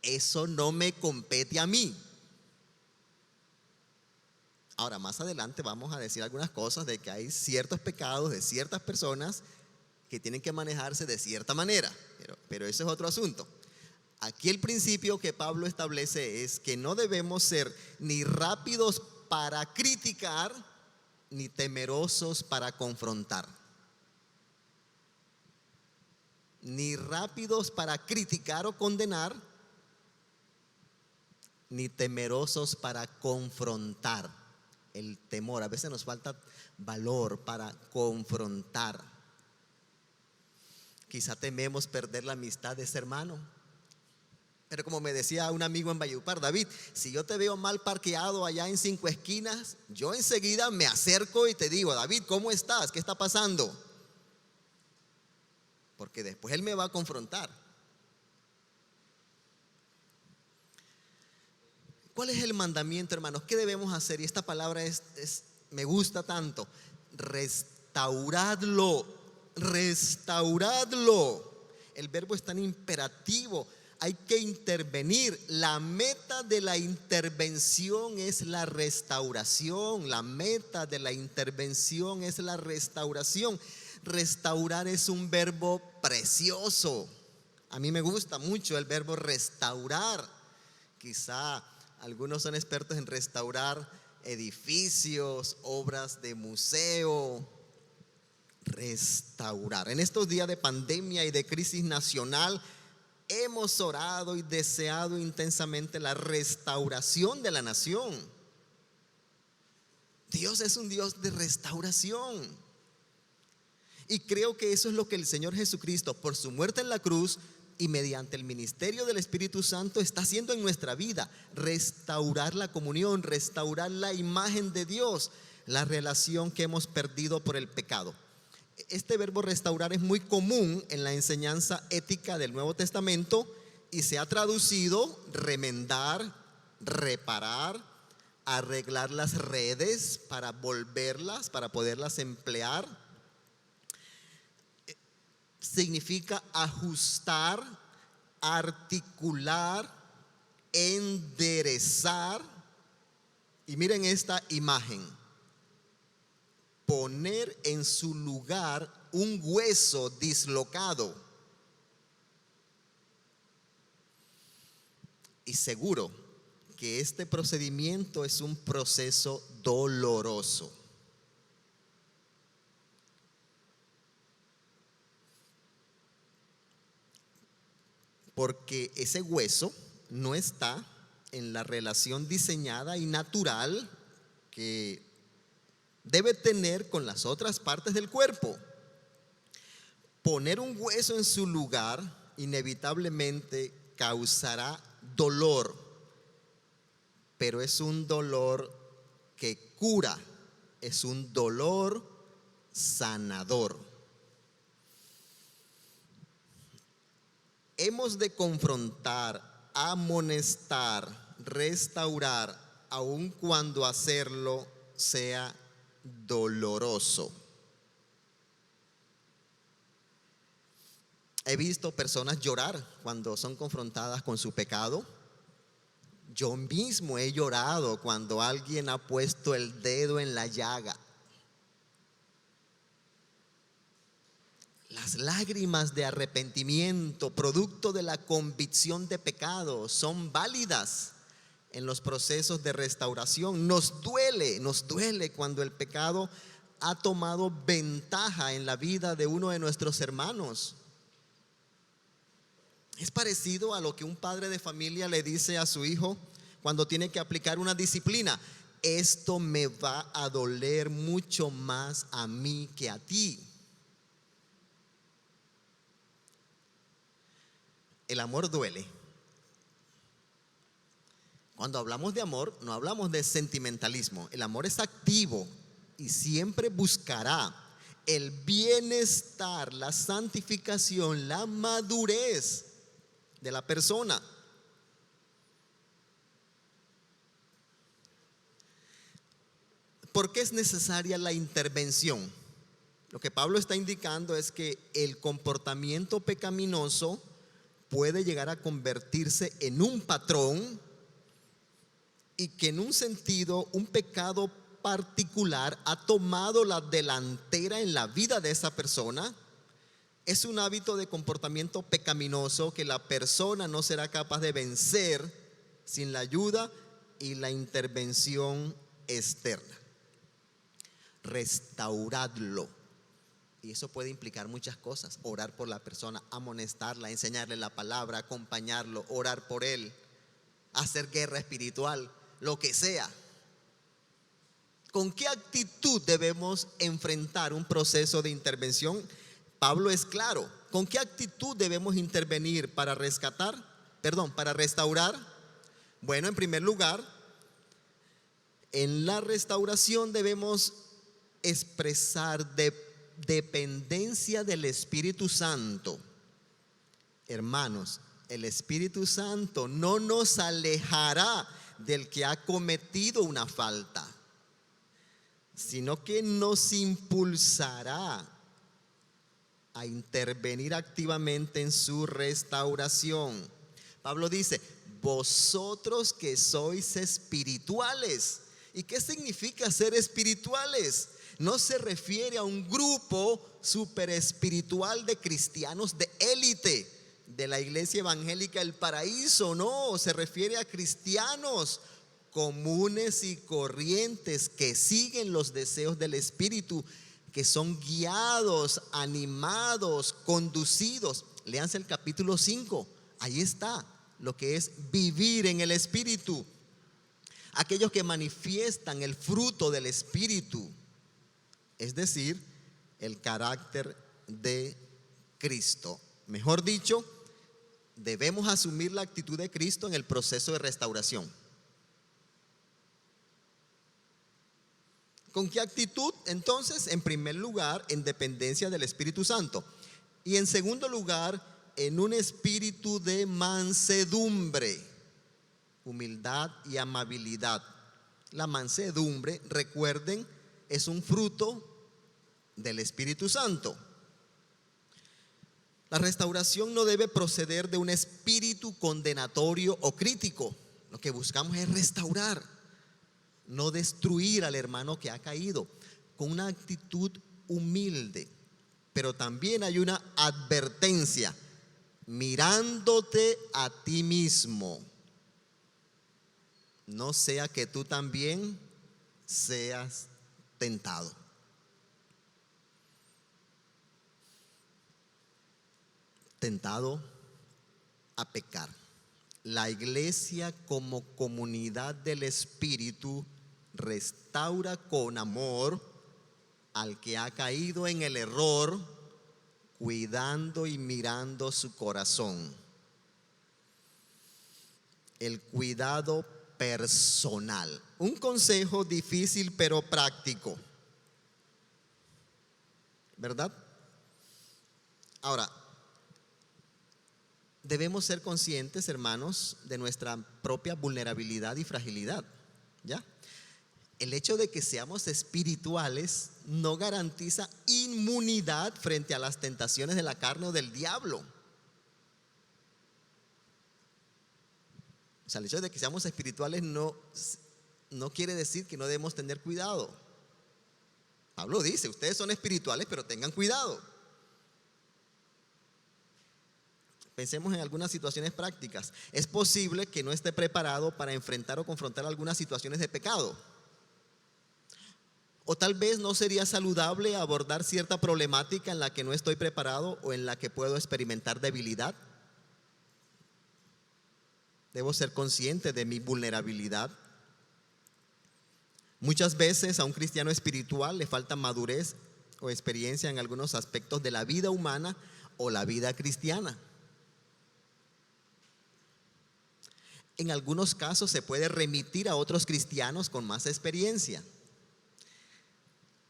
eso no me compete a mí. Ahora, más adelante vamos a decir algunas cosas de que hay ciertos pecados de ciertas personas que tienen que manejarse de cierta manera, pero ese es otro asunto. Aquí el principio que Pablo establece es que no debemos ser ni rápidos para criticar ni temerosos para confrontar. Ni rápidos para criticar o condenar, ni temerosos para confrontar. El temor, a veces nos falta valor para confrontar. Quizá tememos perder la amistad de ese hermano. Pero como me decía un amigo en Valledupar: David, si yo te veo mal parqueado allá en 5 Esquinas, yo enseguida me acerco y te digo: David, ¿cómo estás? ¿Qué está pasando? Porque después él me va a confrontar. ¿Cuál es el mandamiento, hermanos? ¿Qué debemos hacer? Y esta palabra me gusta tanto. Restauradlo, restauradlo. El verbo es tan imperativo. Hay que intervenir. La meta de la intervención es la restauración. La meta de la intervención es la restauración. Restaurar es un verbo precioso. A mí me gusta mucho el verbo restaurar. Quizá algunos son expertos en restaurar edificios, obras de museo. Restaurar. En estos días de pandemia y de crisis nacional, hemos orado y deseado intensamente la restauración de la nación. Dios es un Dios de restauración. Y creo que eso es lo que el Señor Jesucristo, por su muerte en la cruz y mediante el ministerio del Espíritu Santo, está haciendo en nuestra vida. Restaurar la comunión, restaurar la imagen de Dios, la relación que hemos perdido por el pecado. Este verbo restaurar es muy común en la enseñanza ética del Nuevo Testamento y se ha traducido remendar, reparar, arreglar las redes para volverlas, para poderlas emplear. Significa ajustar, articular, enderezar. Y miren esta imagen: poner en su lugar un hueso dislocado. Y seguro que este procedimiento es un proceso doloroso. Porque ese hueso no está en la relación diseñada y natural que debe tener con las otras partes del cuerpo. Poner un hueso en su lugar inevitablemente causará dolor, pero es un dolor que cura, es un dolor sanador. Hemos de confrontar, amonestar, restaurar, aun cuando hacerlo sea doloroso. He visto personas llorar cuando son confrontadas con su pecado. Yo mismo he llorado cuando alguien ha puesto el dedo en la llaga. Las lágrimas de arrepentimiento, producto de la convicción de pecado, son válidas en los procesos de restauración. Nos duele cuando el pecado ha tomado ventaja en la vida de uno de nuestros hermanos. Es parecido a lo que un padre de familia le dice a su hijo cuando tiene que aplicar una disciplina: esto me va a doler mucho más a mí que a ti. El amor duele. Cuando hablamos de amor, no hablamos de sentimentalismo. El amor es activo y siempre buscará el bienestar, la santificación, la madurez de la persona. ¿Por qué es necesaria la intervención? Lo que Pablo está indicando es que el comportamiento pecaminoso puede llegar a convertirse en un patrón y que en un sentido un pecado particular ha tomado la delantera en la vida de esa persona. Es un hábito de comportamiento pecaminoso que la persona no será capaz de vencer sin la ayuda y la intervención externa. Restauradlo. Y eso puede implicar muchas cosas: orar por la persona, amonestarla, enseñarle la palabra, acompañarlo, orar por él, hacer guerra espiritual, lo que sea. ¿Con qué actitud debemos enfrentar un proceso de intervención? Pablo es claro. ¿Con qué actitud debemos intervenir para para restaurar? Bueno, en primer lugar, en la restauración debemos expresar dependencia del Espíritu Santo. Hermanos, el Espíritu Santo no nos alejará del que ha cometido una falta, sino que nos impulsará a intervenir activamente en su restauración. Pablo dice: vosotros que sois espirituales. ¿Y qué significa ser espirituales? No se refiere a un grupo super espiritual de cristianos de élite de la iglesia evangélica El Paraíso. No, se refiere a cristianos comunes y corrientes que siguen los deseos del Espíritu, que son guiados, animados, conducidos. Léanse el capítulo 5. Ahí está lo que es vivir en el Espíritu. Aquellos que manifiestan el fruto del Espíritu, es decir, el carácter de Cristo. Mejor dicho, debemos asumir la actitud de Cristo en el proceso de restauración. ¿Con qué actitud? Entonces, en primer lugar, en dependencia del Espíritu Santo. Y en segundo lugar, en un espíritu de mansedumbre, humildad y amabilidad. La mansedumbre, recuerden, es un fruto del Espíritu Santo. La restauración no debe proceder de un espíritu condenatorio o crítico. Lo que buscamos es restaurar, no destruir al hermano que ha caído, con una actitud humilde. Pero también hay una advertencia: mirándote a ti mismo, no sea que tú también seas tentado. Tentado a pecar. La iglesia, como comunidad del Espíritu, restaura con amor al que ha caído en el error, cuidando y mirando su corazón. El cuidado personal. Un consejo difícil pero práctico, ¿verdad? Ahora, debemos ser conscientes, hermanos, de nuestra propia vulnerabilidad y fragilidad, ¿ya? El hecho de que seamos espirituales no garantiza inmunidad frente a las tentaciones de la carne o del diablo. O sea, el hecho de que seamos espirituales no quiere decir que no debemos tener cuidado. Pablo dice: ustedes son espirituales, pero tengan cuidado. Pensemos en algunas situaciones prácticas. Es posible que no esté preparado para enfrentar o confrontar algunas situaciones de pecado. O tal vez no sería saludable abordar cierta problemática en la que no estoy preparado o en la que puedo experimentar debilidad. Debo ser consciente de mi vulnerabilidad. Muchas veces a un cristiano espiritual le falta madurez o experiencia en algunos aspectos de la vida humana o la vida cristiana. En algunos casos se puede remitir a otros cristianos con más experiencia.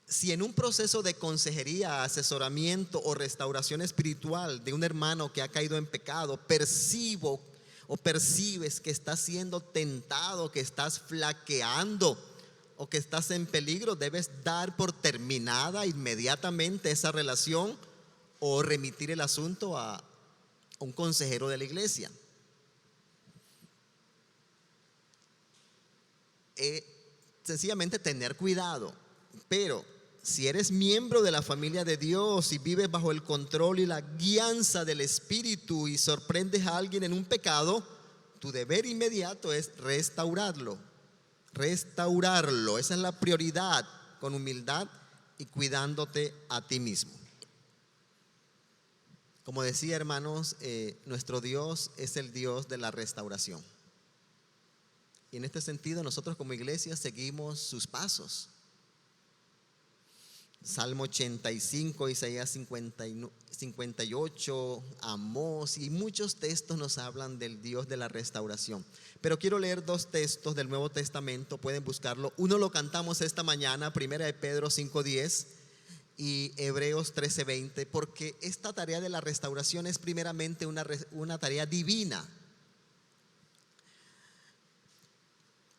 Si en un proceso de consejería, asesoramiento o restauración espiritual de un hermano que ha caído en pecado, percibo o percibes que estás siendo tentado, que estás flaqueando o que estás en peligro, debes dar por terminada inmediatamente esa relación o remitir el asunto a un consejero de la iglesia. Sencillamente tener cuidado. Pero si eres miembro de la familia de Dios y vives bajo el control y la guianza del Espíritu y sorprendes a alguien en un pecado, tu deber inmediato es restaurarlo. Esa es la prioridad, con humildad y cuidándote a ti mismo. Como decía, hermanos, nuestro Dios es el Dios de la restauración. Y en este sentido nosotros como iglesia seguimos sus pasos. Salmo 85, Isaías 58, Amós y muchos textos nos hablan del Dios de la restauración. Pero quiero leer dos textos del Nuevo Testamento, pueden buscarlo. Uno lo cantamos esta mañana, 1 de Pedro 5:10 y Hebreos 13:20, porque esta tarea de la restauración es primeramente una tarea divina.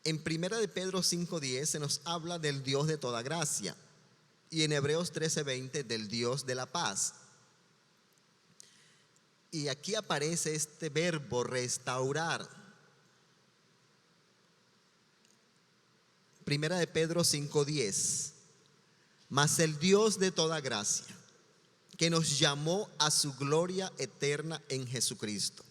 En 1 de Pedro 5:10 se nos habla del Dios de toda gracia y en Hebreos 13:20 del Dios de la paz. Y aquí aparece este verbo restaurar. 1 de Pedro 5:10. Mas el Dios de toda gracia, que nos llamó a su gloria eterna en Jesucristo,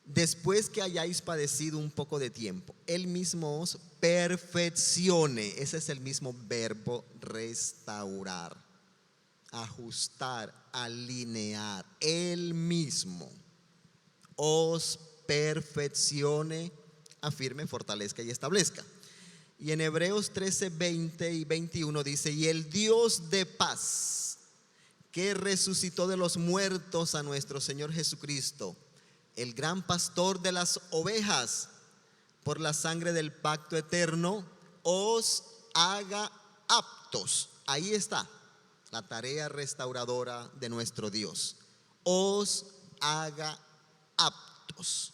después que hayáis padecido un poco de tiempo, Él mismo os perfeccione. Ese es el mismo verbo, restaurar, ajustar, alinear. Él mismo os perfeccione, afirme, fortalezca y establezca. Y en Hebreos 13, 20 y 21 dice: y el Dios de paz, que resucitó de los muertos a nuestro Señor Jesucristo, el gran pastor de las ovejas, por la sangre del pacto eterno, os haga aptos. Ahí está la tarea restauradora de nuestro Dios. Os haga aptos.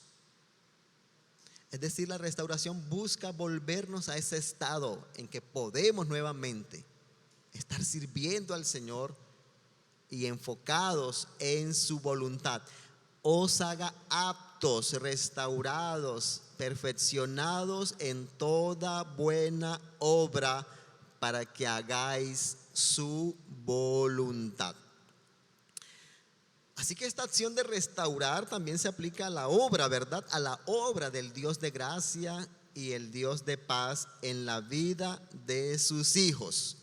Es decir, la restauración busca volvernos a ese estado en que podemos nuevamente estar sirviendo al Señor y enfocados en su voluntad. Os haga aptos, restaurados, perfeccionados en toda buena obra, para que hagáis su voluntad. Así que esta acción de restaurar también se aplica a la obra, ¿verdad? A la obra del Dios de gracia y el Dios de paz en la vida de sus hijos.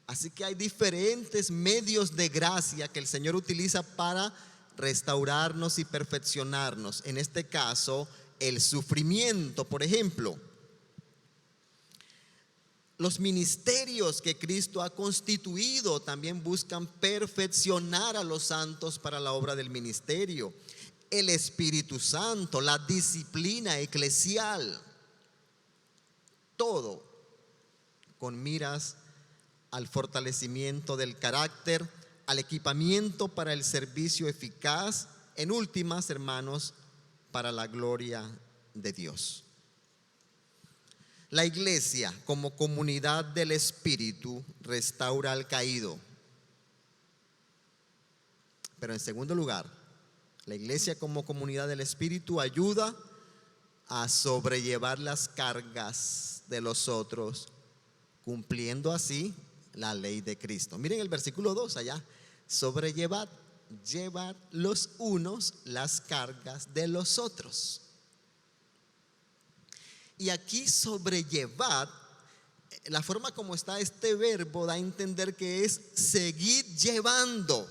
Así que hay diferentes medios de gracia que el Señor utiliza para restaurarnos y perfeccionarnos. En este caso, el sufrimiento, por ejemplo. Los ministerios que Cristo ha constituido también buscan perfeccionar a los santos para la obra del ministerio. El Espíritu Santo, la disciplina eclesial, todo con miras al fortalecimiento del carácter, al equipamiento para el servicio eficaz, en últimas, hermanos, para la gloria de Dios. La iglesia, como comunidad del Espíritu, restaura al caído. Pero en segundo lugar, la iglesia como comunidad del Espíritu ayuda a sobrellevar las cargas de los otros, cumpliendo así la ley de Cristo. Miren el versículo 2 allá: sobrellevad, llevad los unos las cargas de los otros. Y aquí sobrellevad, la forma como está este verbo da a entender que es seguir llevando.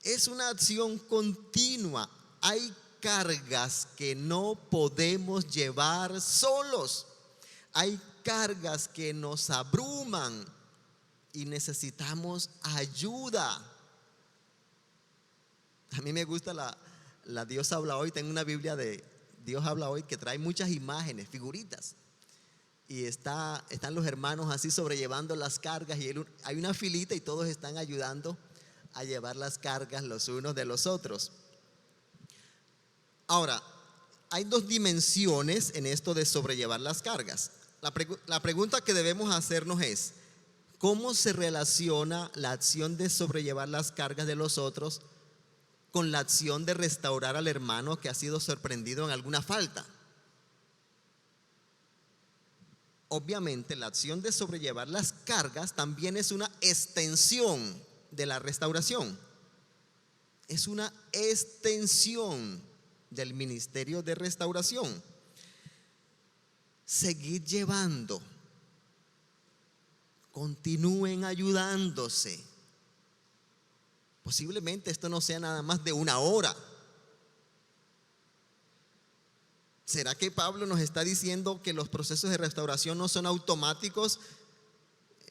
Es una acción continua. Hay cargas que no podemos llevar solos. Hay cargas que nos abruman y necesitamos ayuda. A mí me gusta la Dios habla hoy. Tengo una Biblia de Dios habla hoy que trae muchas imágenes, figuritas. Y están los hermanos así sobrellevando las cargas, y hay una filita y todos están ayudando a llevar las cargas los unos de los otros. Ahora, hay dos dimensiones en esto de sobrellevar las cargas. La pregunta que debemos hacernos es: ¿cómo se relaciona la acción de sobrellevar las cargas de los otros con la acción de restaurar al hermano que ha sido sorprendido en alguna falta? Obviamente, la acción de sobrellevar las cargas también es una extensión de la restauración. Es una extensión del ministerio de restauración. Seguid llevando, continúen ayudándose. Posiblemente esto no sea nada más de una hora. ¿Será que Pablo nos está diciendo que los procesos de restauración no son automáticos?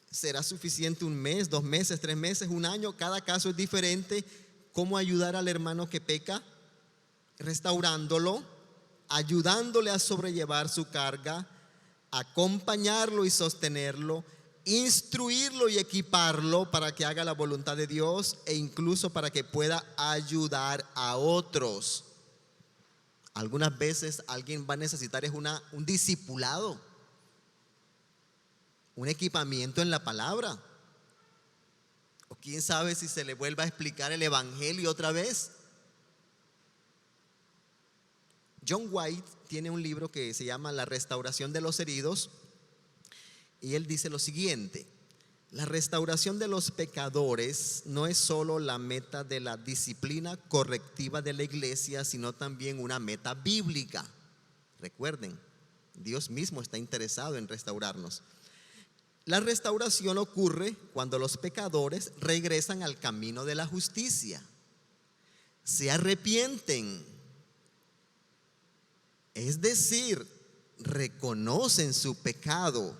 ¿Será suficiente un mes, 2 meses, 3 meses, un año? Cada caso es diferente. ¿Cómo ayudar al hermano que peca? Restaurándolo, ayudándole a sobrellevar su carga, acompañarlo y sostenerlo, instruirlo y equiparlo para que haga la voluntad de Dios, e incluso para que pueda ayudar a otros. Algunas veces alguien va a necesitar un discipulado, un equipamiento en la palabra, o quién sabe si se le vuelva a explicar el evangelio otra vez. John White tiene un libro que se llama La restauración de los heridos, y él dice lo siguiente: la restauración de los pecadores no es solo la meta de la disciplina correctiva de la iglesia, sino también una meta bíblica. Recuerden, Dios mismo está interesado en restaurarnos. La restauración ocurre cuando los pecadores regresan al camino de la justicia. se arrepienten, es decir, reconocen su pecado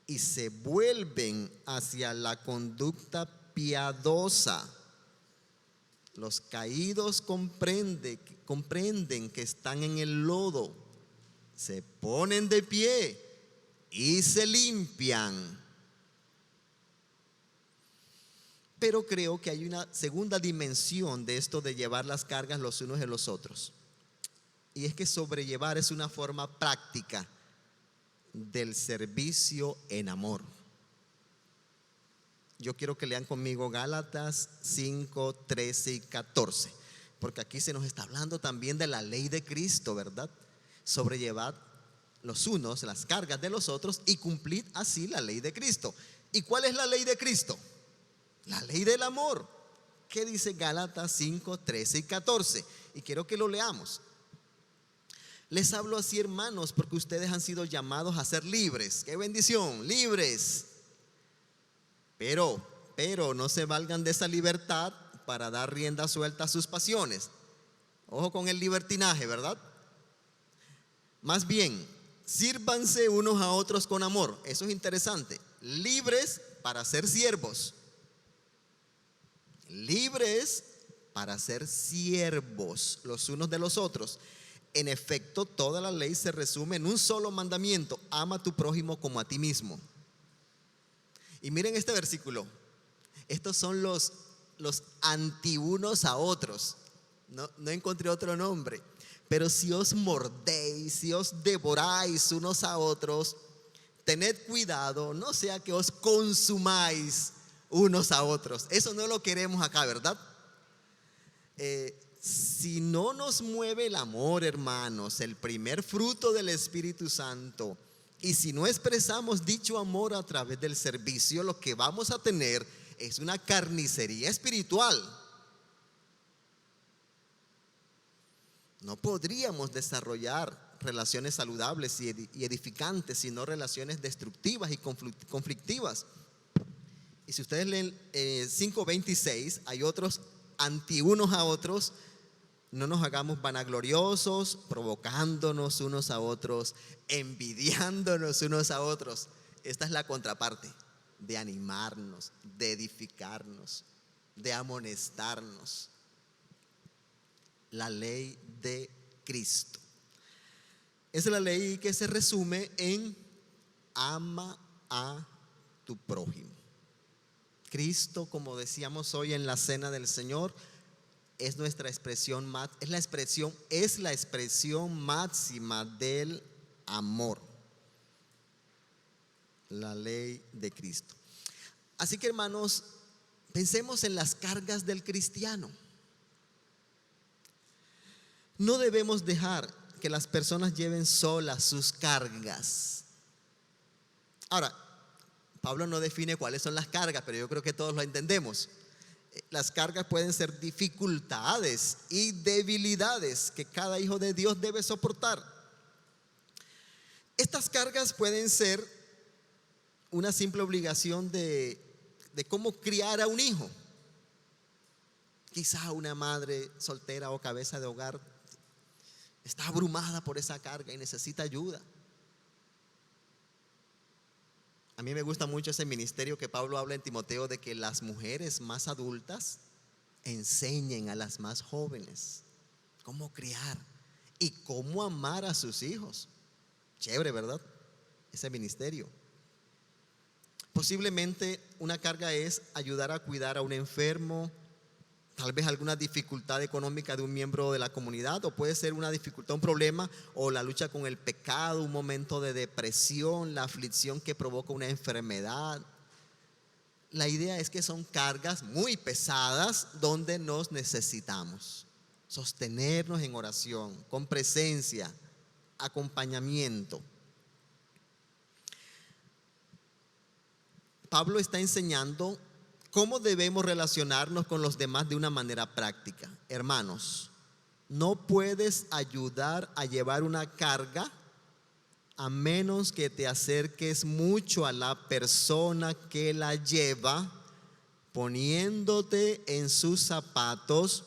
y se vuelven hacia la conducta piadosa. Los caídos comprenden que están en el lodo, se ponen de pie y se limpian. Pero creo que hay una segunda dimensión de esto de llevar las cargas los unos de los otros. Y es que sobrellevar es una forma práctica del servicio en amor. Yo quiero que lean conmigo Gálatas 5, 13 y 14, porque aquí se nos está hablando también de la ley de Cristo, ¿verdad? Sobrellevad los unos las cargas de los otros y cumplid así la ley de Cristo. ¿Y cuál es la ley de Cristo? La ley del amor. ¿Qué dice Gálatas 5, 13 y 14? Y quiero que lo leamos. Les hablo así, hermanos, porque ustedes han sido llamados a ser libres. ¡Qué bendición! Libres. Pero no se valgan de esa libertad para dar rienda suelta a sus pasiones. Ojo con el libertinaje, ¿verdad? Más bien, sírvanse unos a otros con amor. Eso es interesante. Libres para ser siervos. Libres para ser siervos los unos de los otros. En efecto, toda la ley se resume en un solo mandamiento: ama a tu prójimo como a ti mismo. Y miren este versículo. Estos son los anti-unos a otros. No encontré otro nombre. Pero si os mordéis, si os devoráis unos a otros, tened cuidado, no sea que os consumáis unos a otros. Eso no lo queremos acá, ¿verdad? Si no nos mueve el amor, hermanos, el primer fruto del Espíritu Santo, y si no expresamos dicho amor a través del servicio, lo que vamos a tener es una carnicería espiritual. No podríamos desarrollar relaciones saludables y edificantes, sino relaciones destructivas y conflictivas. Y si ustedes leen 5:26, hay otros anti unos a otros. No nos hagamos vanagloriosos, provocándonos unos a otros, envidiándonos unos a otros. Esta es la contraparte de animarnos, de edificarnos, de amonestarnos. La ley de Cristo es la ley que se resume en ama a tu prójimo. Cristo, como decíamos hoy en la cena del Señor, es nuestra expresión, es la expresión máxima del amor. La ley de Cristo. Así que, hermanos, pensemos en las cargas del cristiano. No debemos dejar que las personas lleven solas sus cargas. Ahora, Pablo no define cuáles son las cargas, pero yo creo que todos lo entendemos. Las cargas pueden ser dificultades y debilidades que cada hijo de Dios debe soportar. Estas cargas pueden ser una simple obligación de cómo criar a un hijo. Quizá una madre soltera o cabeza de hogar está abrumada por esa carga y necesita ayuda. A mí me gusta mucho ese ministerio que Pablo habla en Timoteo, de que las mujeres más adultas enseñen a las más jóvenes cómo criar y cómo amar a sus hijos. Chévere, ¿verdad? Ese ministerio. Posiblemente una carga es ayudar a cuidar a un enfermo, tal vez alguna dificultad económica de un miembro de la comunidad, o puede ser una dificultad, un problema, o la lucha con el pecado, un momento de depresión, la aflicción que provoca una enfermedad. La idea es que son cargas muy pesadas donde nos necesitamos sostenernos en oración, con presencia, acompañamiento. Pablo está enseñando cómo debemos relacionarnos con los demás de una manera práctica. Hermanos, no puedes ayudar a llevar una carga a menos que te acerques mucho a la persona que la lleva, poniéndote en sus zapatos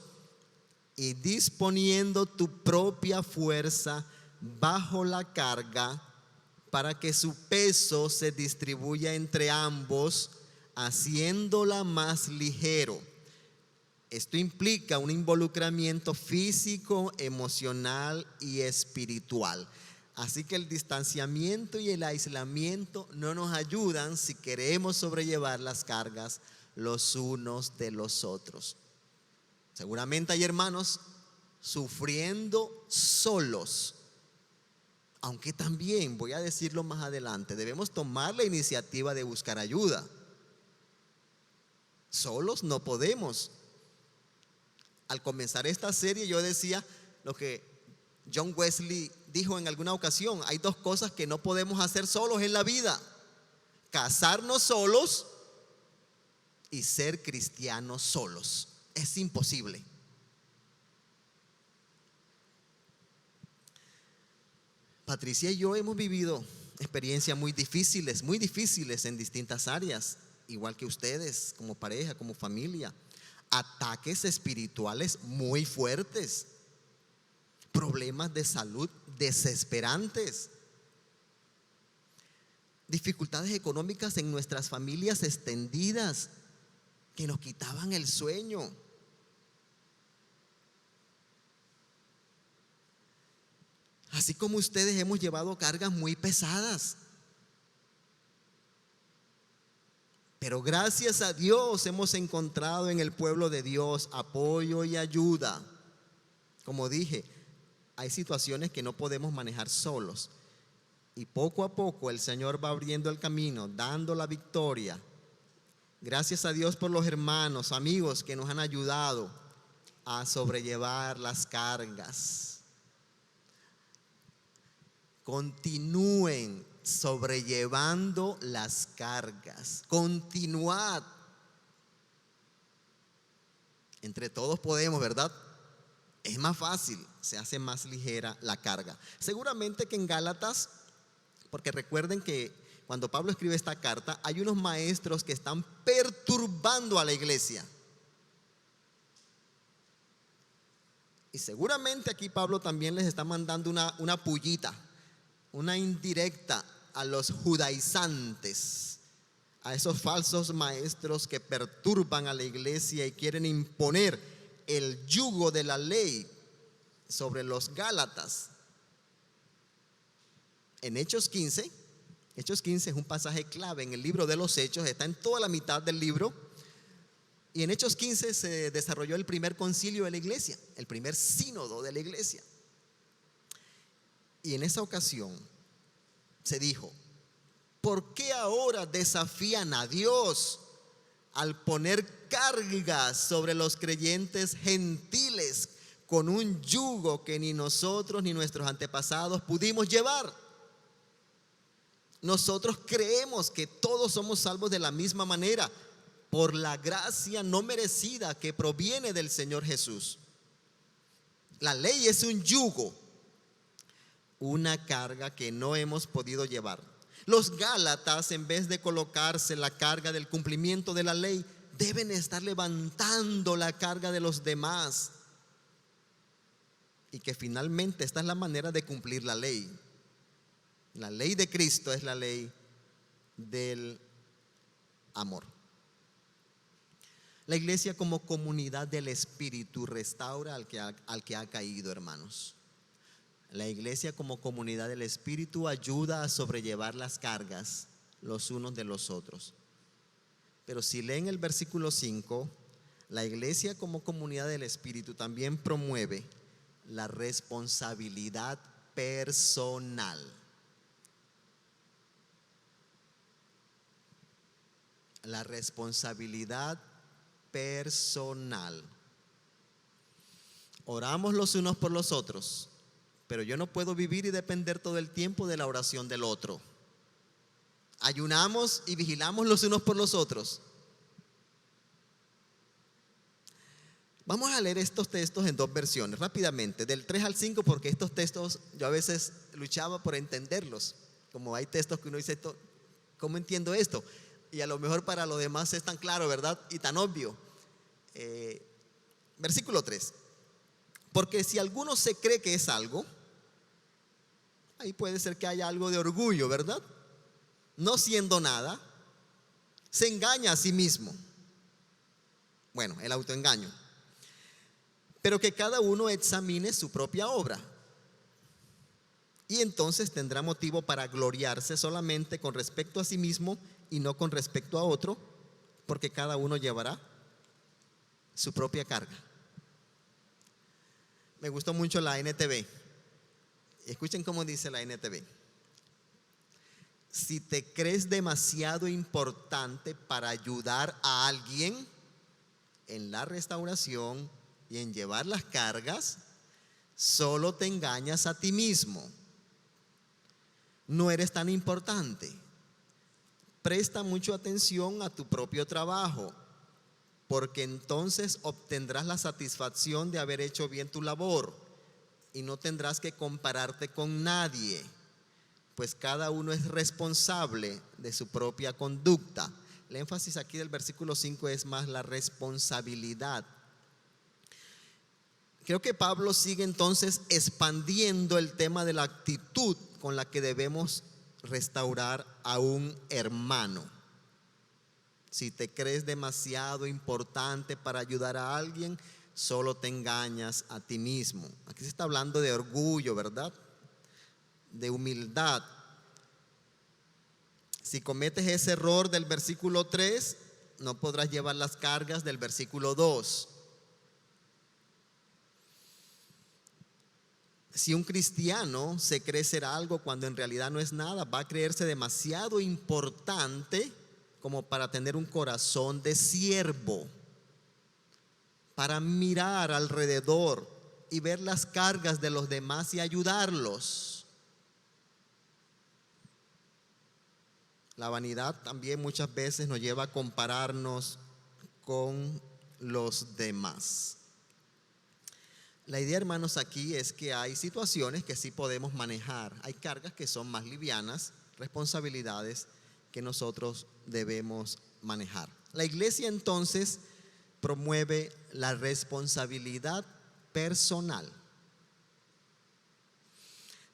y disponiendo tu propia fuerza bajo la carga para que su peso se distribuya entre ambos, haciéndola más ligero. Esto implica un involucramiento físico, emocional y espiritual. Así que el distanciamiento y el aislamiento no nos ayudan si queremos sobrellevar las cargas los unos de los otros. Seguramente hay hermanos sufriendo solos, aunque también, voy a decirlo más adelante, debemos tomar la iniciativa de buscar ayuda. Solos no podemos. Al comenzar esta serie yo decía lo que John Wesley dijo en alguna ocasión: hay dos cosas que no podemos hacer solos en la vida: casarnos solos y ser cristianos solos. Es imposible. Patricia y yo hemos vivido experiencias muy difíciles en distintas áreas, igual que ustedes, como pareja, como familia. Ataques espirituales muy fuertes, problemas de salud desesperantes, dificultades económicas en nuestras familias extendidas que nos quitaban el sueño. Así como ustedes hemos llevado cargas muy pesadas. Pero gracias a Dios hemos encontrado en el pueblo de Dios apoyo y ayuda. Como dije, hay situaciones que no podemos manejar solos. Y poco a poco el Señor va abriendo el camino, dando la victoria. Gracias a Dios por los hermanos, amigos que nos han ayudado a sobrellevar las cargas. Continúen sobrellevando las cargas. Continuad. Entre todos podemos, ¿verdad? Es más fácil, se hace más ligera la carga. Seguramente que en Gálatas, porque recuerden que cuando Pablo escribe esta carta, hay unos maestros que están perturbando a la iglesia. Y seguramente aquí Pablo también les está mandando una pullita, una indirecta a los judaizantes, a esos falsos maestros que perturban a la iglesia y quieren imponer el yugo de la ley sobre los gálatas. En Hechos 15 es un pasaje clave en el libro de los Hechos, está en toda la mitad del libro. Y en Hechos 15 se desarrolló el primer concilio de la iglesia, el primer sínodo de la iglesia. Y en esa ocasión se dijo: ¿por qué ahora desafían a Dios al poner cargas sobre los creyentes gentiles con un yugo que ni nosotros ni nuestros antepasados pudimos llevar? Nosotros creemos que todos somos salvos de la misma manera, por la gracia no merecida que proviene del Señor Jesús. La ley es un yugo, una carga que no hemos podido llevar. Los gálatas, en vez de colocarse la carga del cumplimiento de la ley, deben estar levantando la carga de los demás. Y que finalmente esta es la manera de cumplir la ley. La ley de Cristo es la ley del amor. La iglesia como comunidad del Espíritu restaura al que ha caído, hermanos. La iglesia como comunidad del Espíritu ayuda a sobrellevar las cargas los unos de los otros. Pero si leen el versículo 5, la iglesia como comunidad del Espíritu también promueve la responsabilidad personal. La responsabilidad personal. Oramos los unos por los otros, pero yo no puedo vivir y depender todo el tiempo de la oración del otro. Ayunamos y vigilamos los unos por los otros. Vamos a leer estos textos en dos versiones, rápidamente, del 3 al 5, porque estos textos yo a veces luchaba por entenderlos. Como hay textos que uno dice, ¿cómo entiendo esto? Y a lo mejor para los demás es tan claro, ¿verdad? Y tan obvio. Versículo 3. Porque si alguno se cree que es algo, ahí puede ser que haya algo de orgullo, ¿verdad? No siendo nada, se engaña a sí mismo. Bueno, el autoengaño. Pero que cada uno examine su propia obra. Y entonces tendrá motivo para gloriarse solamente con respecto a sí mismo y no con respecto a otro, porque cada uno llevará su propia carga. Me gustó mucho la NTV. Escuchen cómo dice la NTV. Si te crees demasiado importante para ayudar a alguien en la restauración y en llevar las cargas, solo te engañas a ti mismo. No eres tan importante. Presta mucha atención a tu propio trabajo, porque entonces obtendrás la satisfacción de haber hecho bien tu labor y no tendrás que compararte con nadie, pues cada uno es responsable de su propia conducta. El énfasis aquí del versículo 5 es más la responsabilidad. Creo que Pablo sigue entonces expandiendo el tema de la actitud con la que debemos restaurar a un hermano. Si te crees demasiado importante para ayudar a alguien, solo te engañas a ti mismo. Aquí se está hablando de orgullo, ¿verdad? De humildad. Si cometes ese error del versículo 3, no podrás llevar las cargas del versículo 2. Si un cristiano se cree ser algo cuando en realidad no es nada, va a creerse demasiado importante como para tener un corazón de siervo, para mirar alrededor y ver las cargas de los demás y ayudarlos. La vanidad también muchas veces nos lleva a compararnos con los demás. La idea, hermanos, aquí es que hay situaciones que sí podemos manejar. Hay cargas que son más livianas, responsabilidades que nosotros debemos manejar. La iglesia entonces promueve la responsabilidad personal,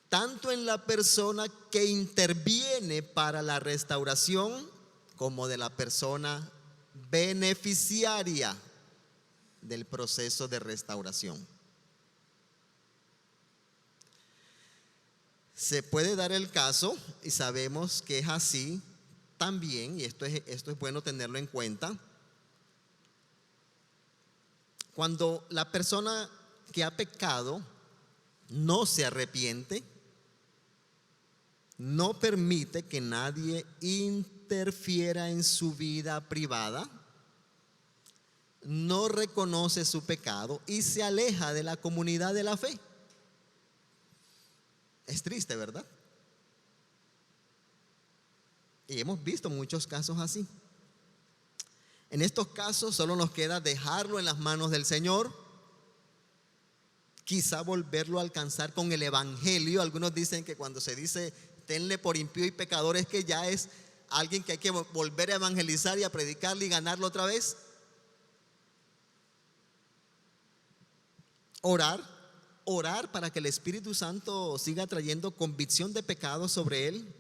tanto en la persona que interviene para la restauración como de la persona beneficiaria del proceso de restauración. Se puede dar el caso, y sabemos que es así también, y esto es bueno tenerlo en cuenta, cuando la persona que ha pecado no se arrepiente, no permite que nadie interfiera en su vida privada, no reconoce su pecado y se aleja de la comunidad de la fe. Es triste, ¿verdad? Y hemos visto muchos casos así. En estos casos solo nos queda dejarlo en las manos del Señor, quizá volverlo a alcanzar con el evangelio. Algunos dicen que cuando se dice tenle por impío y pecador, es que ya es alguien que hay que volver a evangelizar y a predicarle y ganarlo otra vez. Orar para que el Espíritu Santo siga trayendo convicción de pecado sobre él.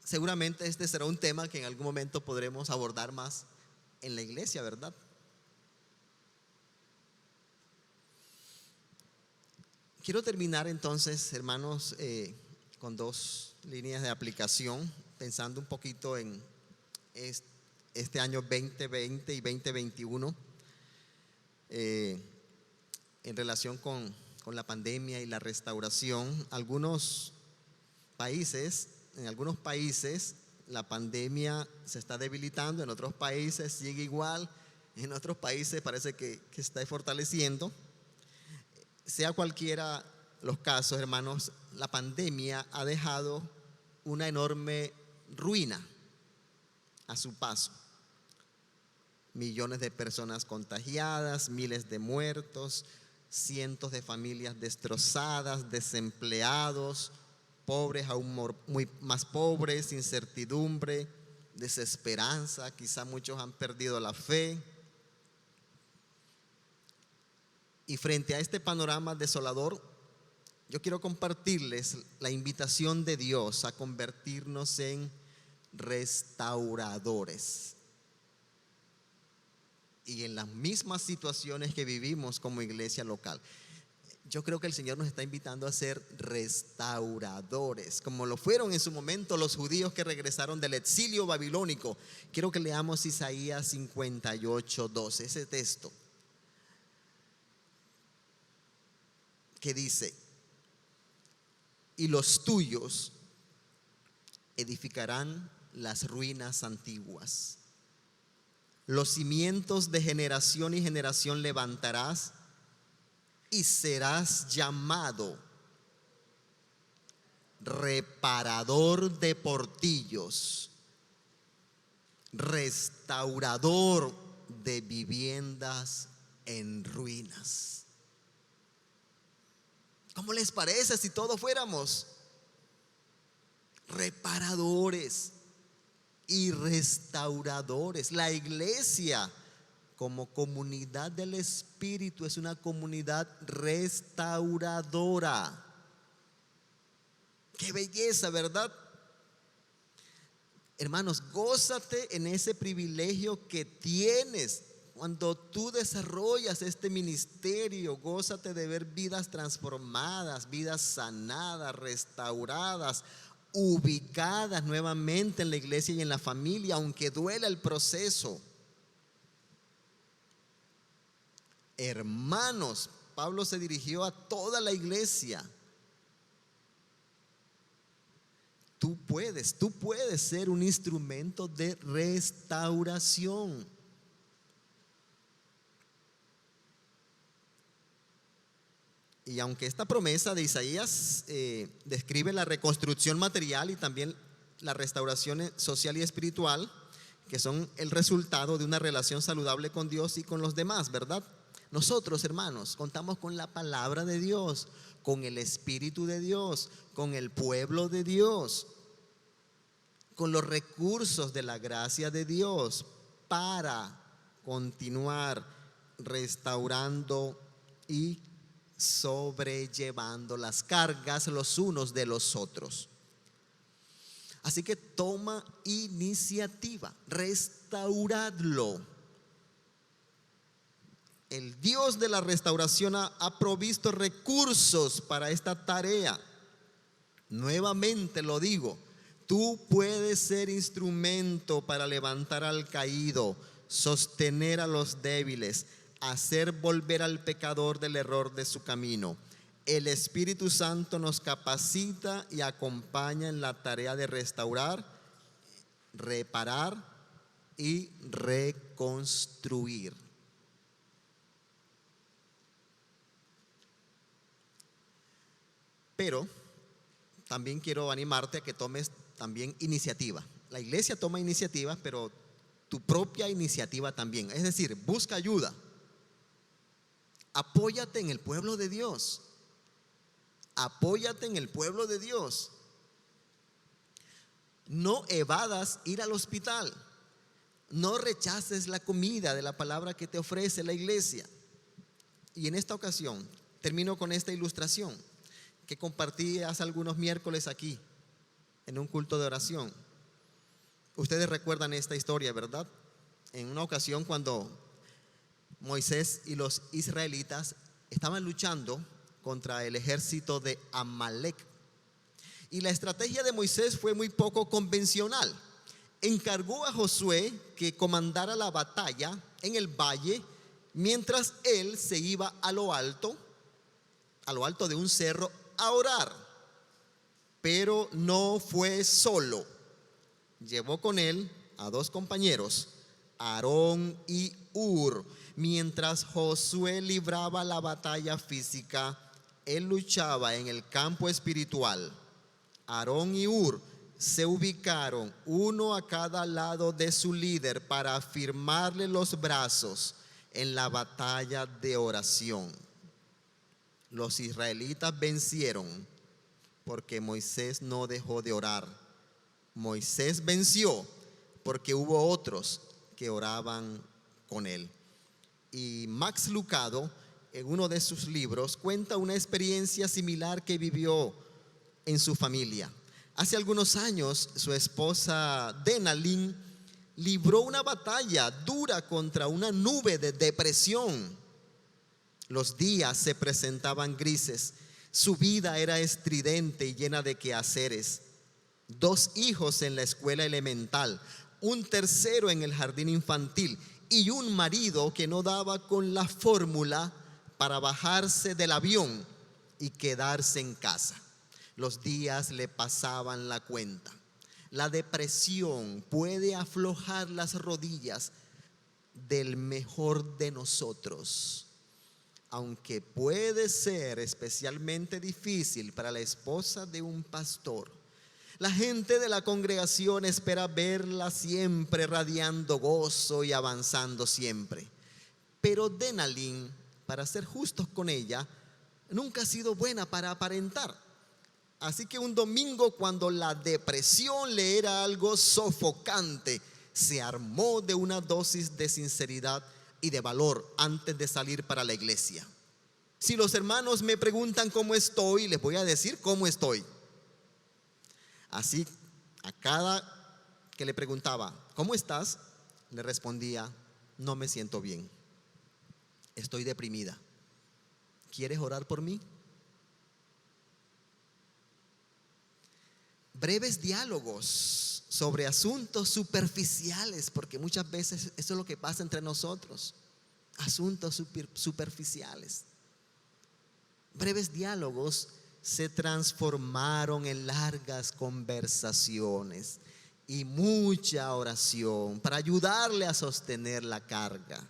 Seguramente este será un tema que en algún momento podremos abordar más en la iglesia, ¿verdad? Quiero terminar entonces, hermanos, con dos líneas de aplicación, pensando un poquito en este año 2020 y 2021, en relación con la pandemia y la restauración. En algunos países la pandemia se está debilitando, en otros países sigue igual, en otros países parece que se está fortaleciendo. Sea cualquiera los casos, hermanos, la pandemia ha dejado una enorme ruina a su paso. Millones de personas contagiadas, miles de muertos, cientos de familias destrozadas, desempleados, pobres aún muy más pobres, incertidumbre, desesperanza. Quizá muchos han perdido la fe. Y frente a este panorama desolador, yo quiero compartirles la invitación de Dios a convertirnos en restauradores. Y en las mismas situaciones que vivimos como iglesia local, yo creo que el Señor nos está invitando a ser restauradores, como lo fueron en su momento los judíos que regresaron del exilio babilónico. Quiero que leamos Isaías 58:12, ese texto que dice: y los tuyos edificarán las ruinas antiguas. Los cimientos de generación y generación levantarás y serás llamado reparador de portillos, restaurador de viviendas en ruinas. ¿Cómo les parece si todos fuéramos reparadores y restauradores? La iglesia como comunidad del Espíritu es una comunidad restauradora. Qué belleza, ¿verdad? Hermanos, gózate en ese privilegio que tienes. Cuando tú desarrollas este ministerio, gózate de ver vidas transformadas, vidas sanadas, restauradas, ubicadas nuevamente en la iglesia y en la familia, aunque duela el proceso. Hermanos, Pablo se dirigió a toda la iglesia. Tú puedes ser un instrumento de restauración. Y aunque esta promesa de Isaías describe la reconstrucción material y también la restauración social y espiritual, que son el resultado de una relación saludable con Dios y con los demás, ¿verdad? Nosotros, hermanos, contamos con la palabra de Dios, con el Espíritu de Dios, con el pueblo de Dios, con los recursos de la gracia de Dios para continuar restaurando y sobrellevando las cargas los unos de los otros. Así que toma iniciativa, restauradlo. El Dios de la restauración ha provisto recursos para esta tarea. Nuevamente lo digo, tú puedes ser instrumento para levantar al caído, sostener a los débiles, hacer volver al pecador del error de su camino. El Espíritu Santo nos capacita y acompaña en la tarea de restaurar, reparar y reconstruir. Pero también quiero animarte a que tomes también iniciativa. La iglesia toma iniciativas, pero tu propia iniciativa también. Es decir, busca ayuda. Apóyate en el pueblo de Dios. Apóyate en el pueblo de Dios. No evadas ir al hospital. No rechaces la comida de la palabra que te ofrece la iglesia. Y en esta ocasión termino con esta ilustración que compartí hace algunos miércoles aquí en un culto de oración. Ustedes recuerdan esta historia, ¿verdad? En una ocasión cuando Moisés y los israelitas estaban luchando contra el ejército de Amalek. Y la estrategia de Moisés fue muy poco convencional. Encargó a Josué que comandara la batalla en el valle, mientras él se iba a lo alto de un cerro a orar. Pero no fue solo. Llevó con él a dos compañeros, Aarón y Hur. Mientras Josué libraba la batalla física, él luchaba en el campo espiritual. Aarón y Hur se ubicaron uno a cada lado de su líder para afirmarle los brazos en la batalla de oración. Los israelitas vencieron porque Moisés no dejó de orar. Moisés venció porque hubo otros que oraban con él. Y Max Lucado, en uno de sus libros, cuenta una experiencia similar que vivió en su familia. Hace algunos años, su esposa Denalyn libró una batalla dura contra una nube de depresión. Los días se presentaban grises, su vida era estridente y llena de quehaceres. 2 hijos en la escuela elemental, un tercero en el jardín infantil y un marido que no daba con la fórmula para bajarse del avión y quedarse en casa. Los días le pasaban la cuenta. La depresión puede aflojar las rodillas del mejor de nosotros, aunque puede ser especialmente difícil para la esposa de un pastor. La gente de la congregación espera verla siempre radiando gozo y avanzando siempre. Pero Denalyn, para ser justos con ella, nunca ha sido buena para aparentar. Así que un domingo, cuando la depresión le era algo sofocante, se armó de una dosis de sinceridad y de valor antes de salir para la iglesia. Si los hermanos me preguntan cómo estoy, les voy a decir cómo estoy. Así, a cada que le preguntaba, ¿cómo estás?, le respondía, no me siento bien, estoy deprimida. ¿Quieres orar por mí? Breves diálogos sobre asuntos superficiales, porque muchas veces eso es lo que pasa entre nosotros, asuntos superficiales. Breves diálogos se transformaron en largas conversaciones y mucha oración para ayudarle a sostener la carga.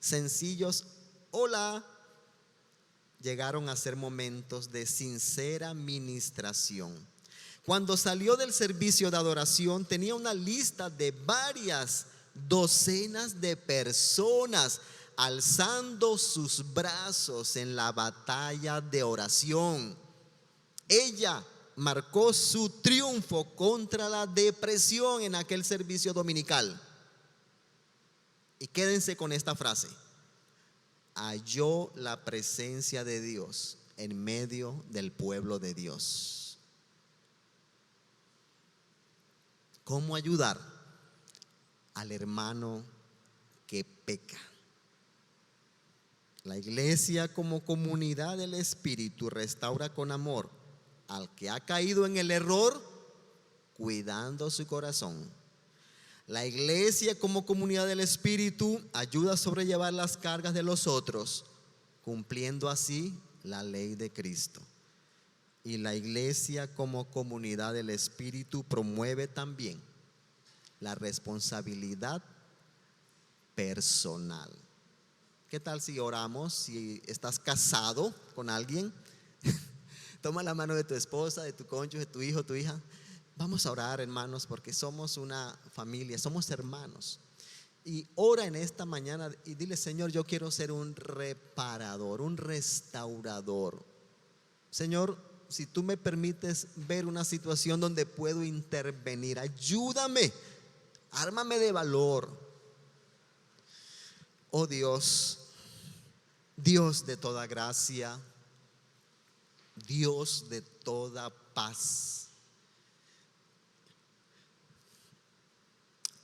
Sencillos hola llegaron a ser momentos de sincera ministración. Cuando salió del servicio de adoración, tenía una lista de varias docenas de personas alzando sus brazos en la batalla de oración. Ella marcó su triunfo contra la depresión en aquel servicio dominical. Y quédense con esta frase: halló la presencia de Dios en medio del pueblo de Dios. ¿Cómo ayudar al hermano que peca? La iglesia, como comunidad del Espíritu, restaura con amor al que ha caído en el error, cuidando su corazón. La iglesia, como comunidad del Espíritu, ayuda a sobrellevar las cargas de los otros, cumpliendo así la ley de Cristo. Y la iglesia, como comunidad del Espíritu, promueve también la responsabilidad personal. ¿Qué tal si oramos? Si estás casado con alguien, toma la mano de tu esposa, de tu cónyuge, de tu hijo, tu hija. Vamos a orar, hermanos, porque somos una familia, somos hermanos. Y ora en esta mañana y dile: Señor, yo quiero ser un reparador, un restaurador. Señor, si tú me permites ver una situación donde puedo intervenir, ayúdame, ármame de valor. Oh Dios, Dios de toda gracia, Dios de toda paz,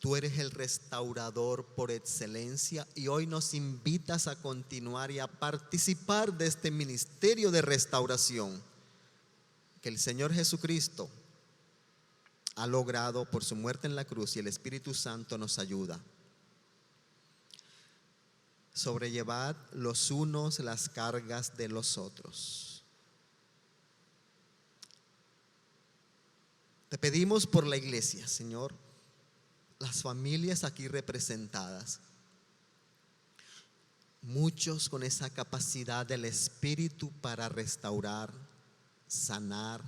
tú eres el restaurador por excelencia y hoy nos invitas a continuar y a participar de este ministerio de restauración que el Señor Jesucristo ha logrado por su muerte en la cruz, y el Espíritu Santo nos ayuda. Sobrellevad los unos las cargas de los otros. Te pedimos por la iglesia, Señor, las familias aquí representadas, muchos con esa capacidad del Espíritu para restaurar, sanar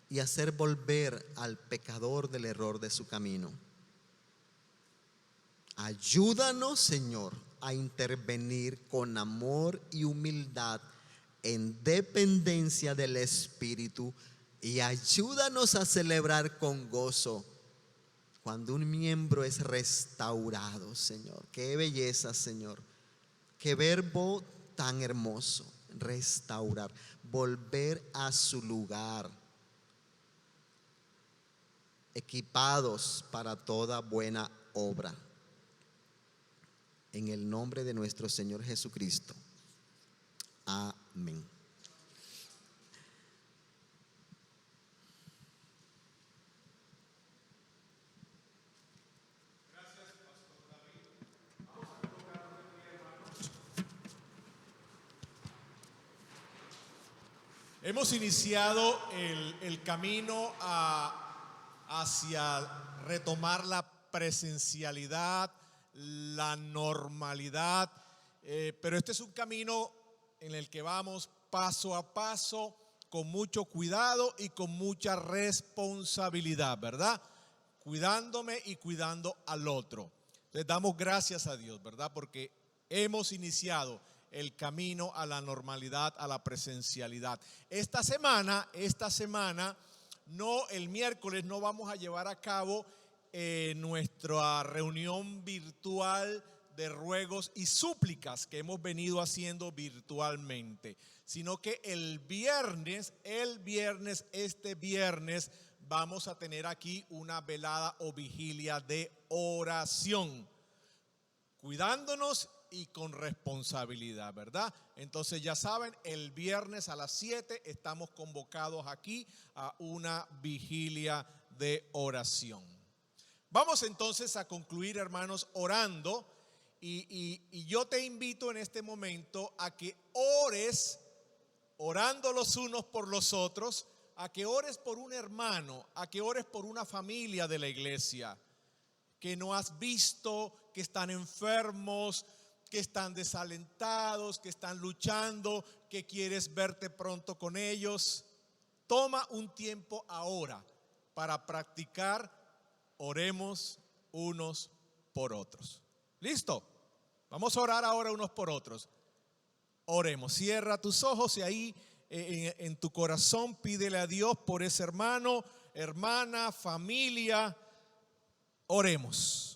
y hacer volver al pecador del error de su camino. Ayúdanos, Señor, a intervenir con amor y humildad en dependencia del Espíritu, y ayúdanos a celebrar con gozo cuando un miembro es restaurado, Señor. Qué belleza, Señor. Qué verbo tan hermoso, restaurar, volver a su lugar, equipados para toda buena obra. En el nombre de nuestro Señor Jesucristo. Amén. Hemos iniciado el camino hacia retomar la presencialidad, la normalidad, pero este es un camino en el que vamos paso a paso, con mucho cuidado y con mucha responsabilidad, ¿verdad? Cuidándome y cuidando al otro. Les damos gracias a Dios, ¿verdad? Porque hemos iniciado el camino a la normalidad, a la presencialidad. Esta semana, no, el miércoles no vamos a llevar a cabo nuestra reunión virtual de ruegos y súplicas que hemos venido haciendo virtualmente, sino que este viernes vamos a tener aquí una velada o vigilia de oración, cuidándonos y con responsabilidad, ¿verdad? Entonces ya saben, el viernes a las 7 estamos convocados aquí a una vigilia de oración. Vamos entonces a concluir, hermanos, orando, y yo te invito en este momento a que ores, orando los unos por los otros, a que ores por un hermano, a que ores por una familia de la iglesia que no has visto, que están enfermos, que están desalentados, que están luchando, que quieres verte pronto con ellos. Toma un tiempo ahora para practicar, oremos unos por otros. ¿Listo? Vamos a orar ahora unos por otros. Oremos, cierra tus ojos y ahí en tu corazón pídele a Dios por ese hermano, hermana, familia. Oremos.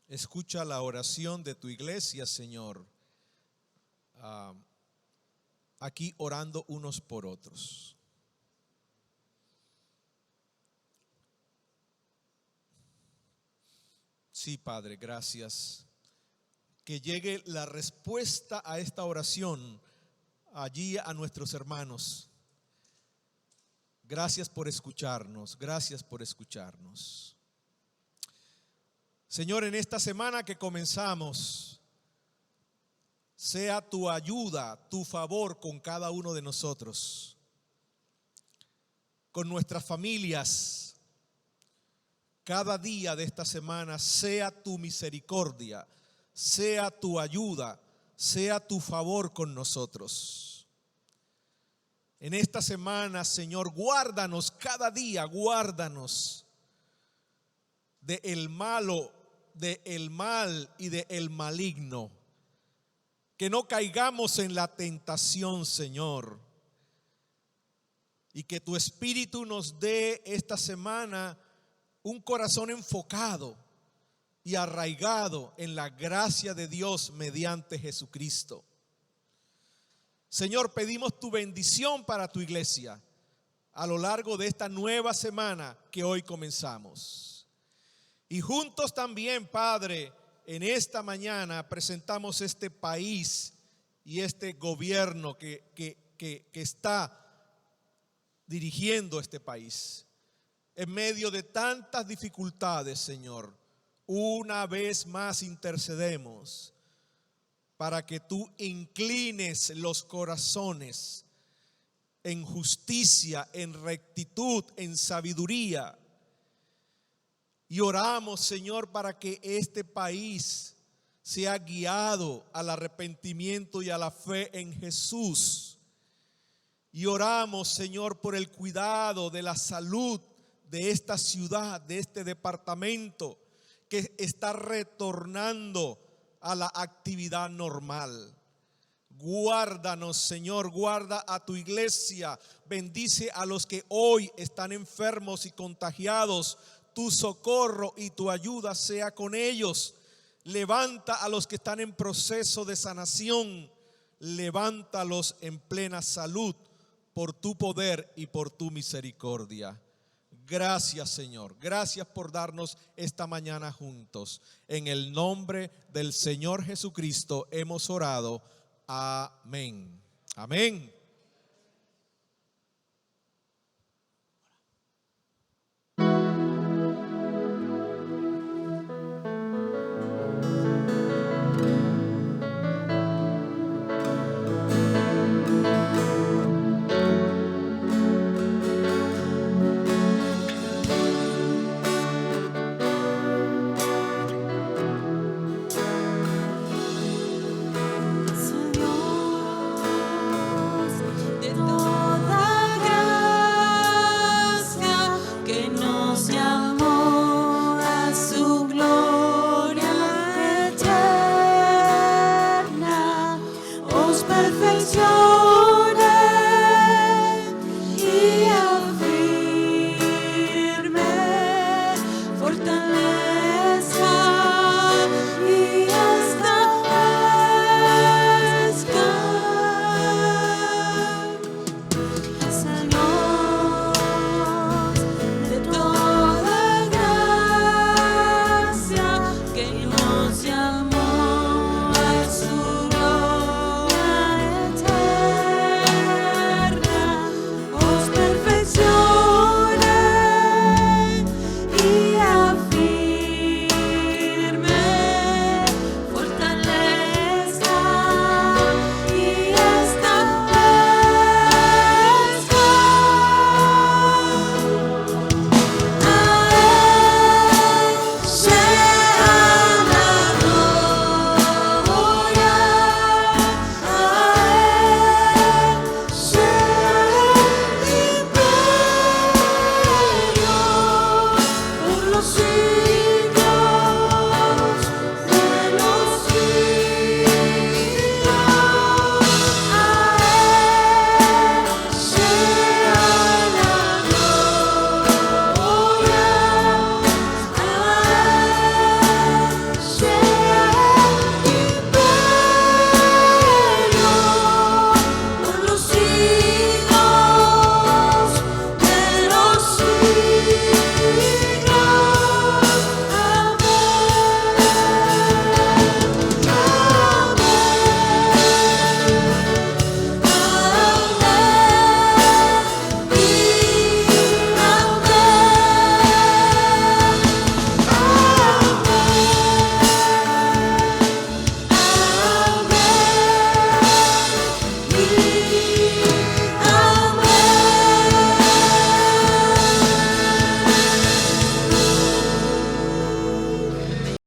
Escucha la oración de tu iglesia, Señor, aquí orando unos por otros. Sí, Padre, gracias. Que llegue la respuesta a esta oración allí a nuestros hermanos. Gracias por escucharnos, gracias por escucharnos. Señor, en esta semana que comenzamos, sea tu ayuda, tu favor con cada uno de nosotros, con nuestras familias. Cada día de esta semana sea tu misericordia, sea tu ayuda, sea tu favor con nosotros. En esta semana, Señor, guárdanos cada día, guárdanos del malo, del mal y del maligno. Que no caigamos en la tentación, Señor. Y que tu Espíritu nos dé esta semana un corazón enfocado y arraigado en la gracia de Dios mediante Jesucristo. Señor, pedimos tu bendición para tu iglesia a lo largo de esta nueva semana que hoy comenzamos. Y juntos también, Padre, en esta mañana presentamos este país y este gobierno que está dirigiendo este país. En medio de tantas dificultades, Señor, una vez más intercedemos para que tú inclines los corazones en justicia, en rectitud, en sabiduría. Y oramos, Señor, para que este país sea guiado al arrepentimiento y a la fe en Jesús. Y oramos, Señor, por el cuidado de la salud de esta ciudad, de este departamento que está retornando a la actividad normal. Guárdanos, Señor, guarda a tu iglesia, bendice a los que hoy están enfermos y contagiados. Tu socorro y tu ayuda sea con ellos. Levanta a los que están en proceso de sanación, levántalos en plena salud por tu poder y por tu misericordia. Gracias, Señor, gracias por darnos esta mañana juntos. En el nombre del Señor Jesucristo hemos orado. Amén. Amén.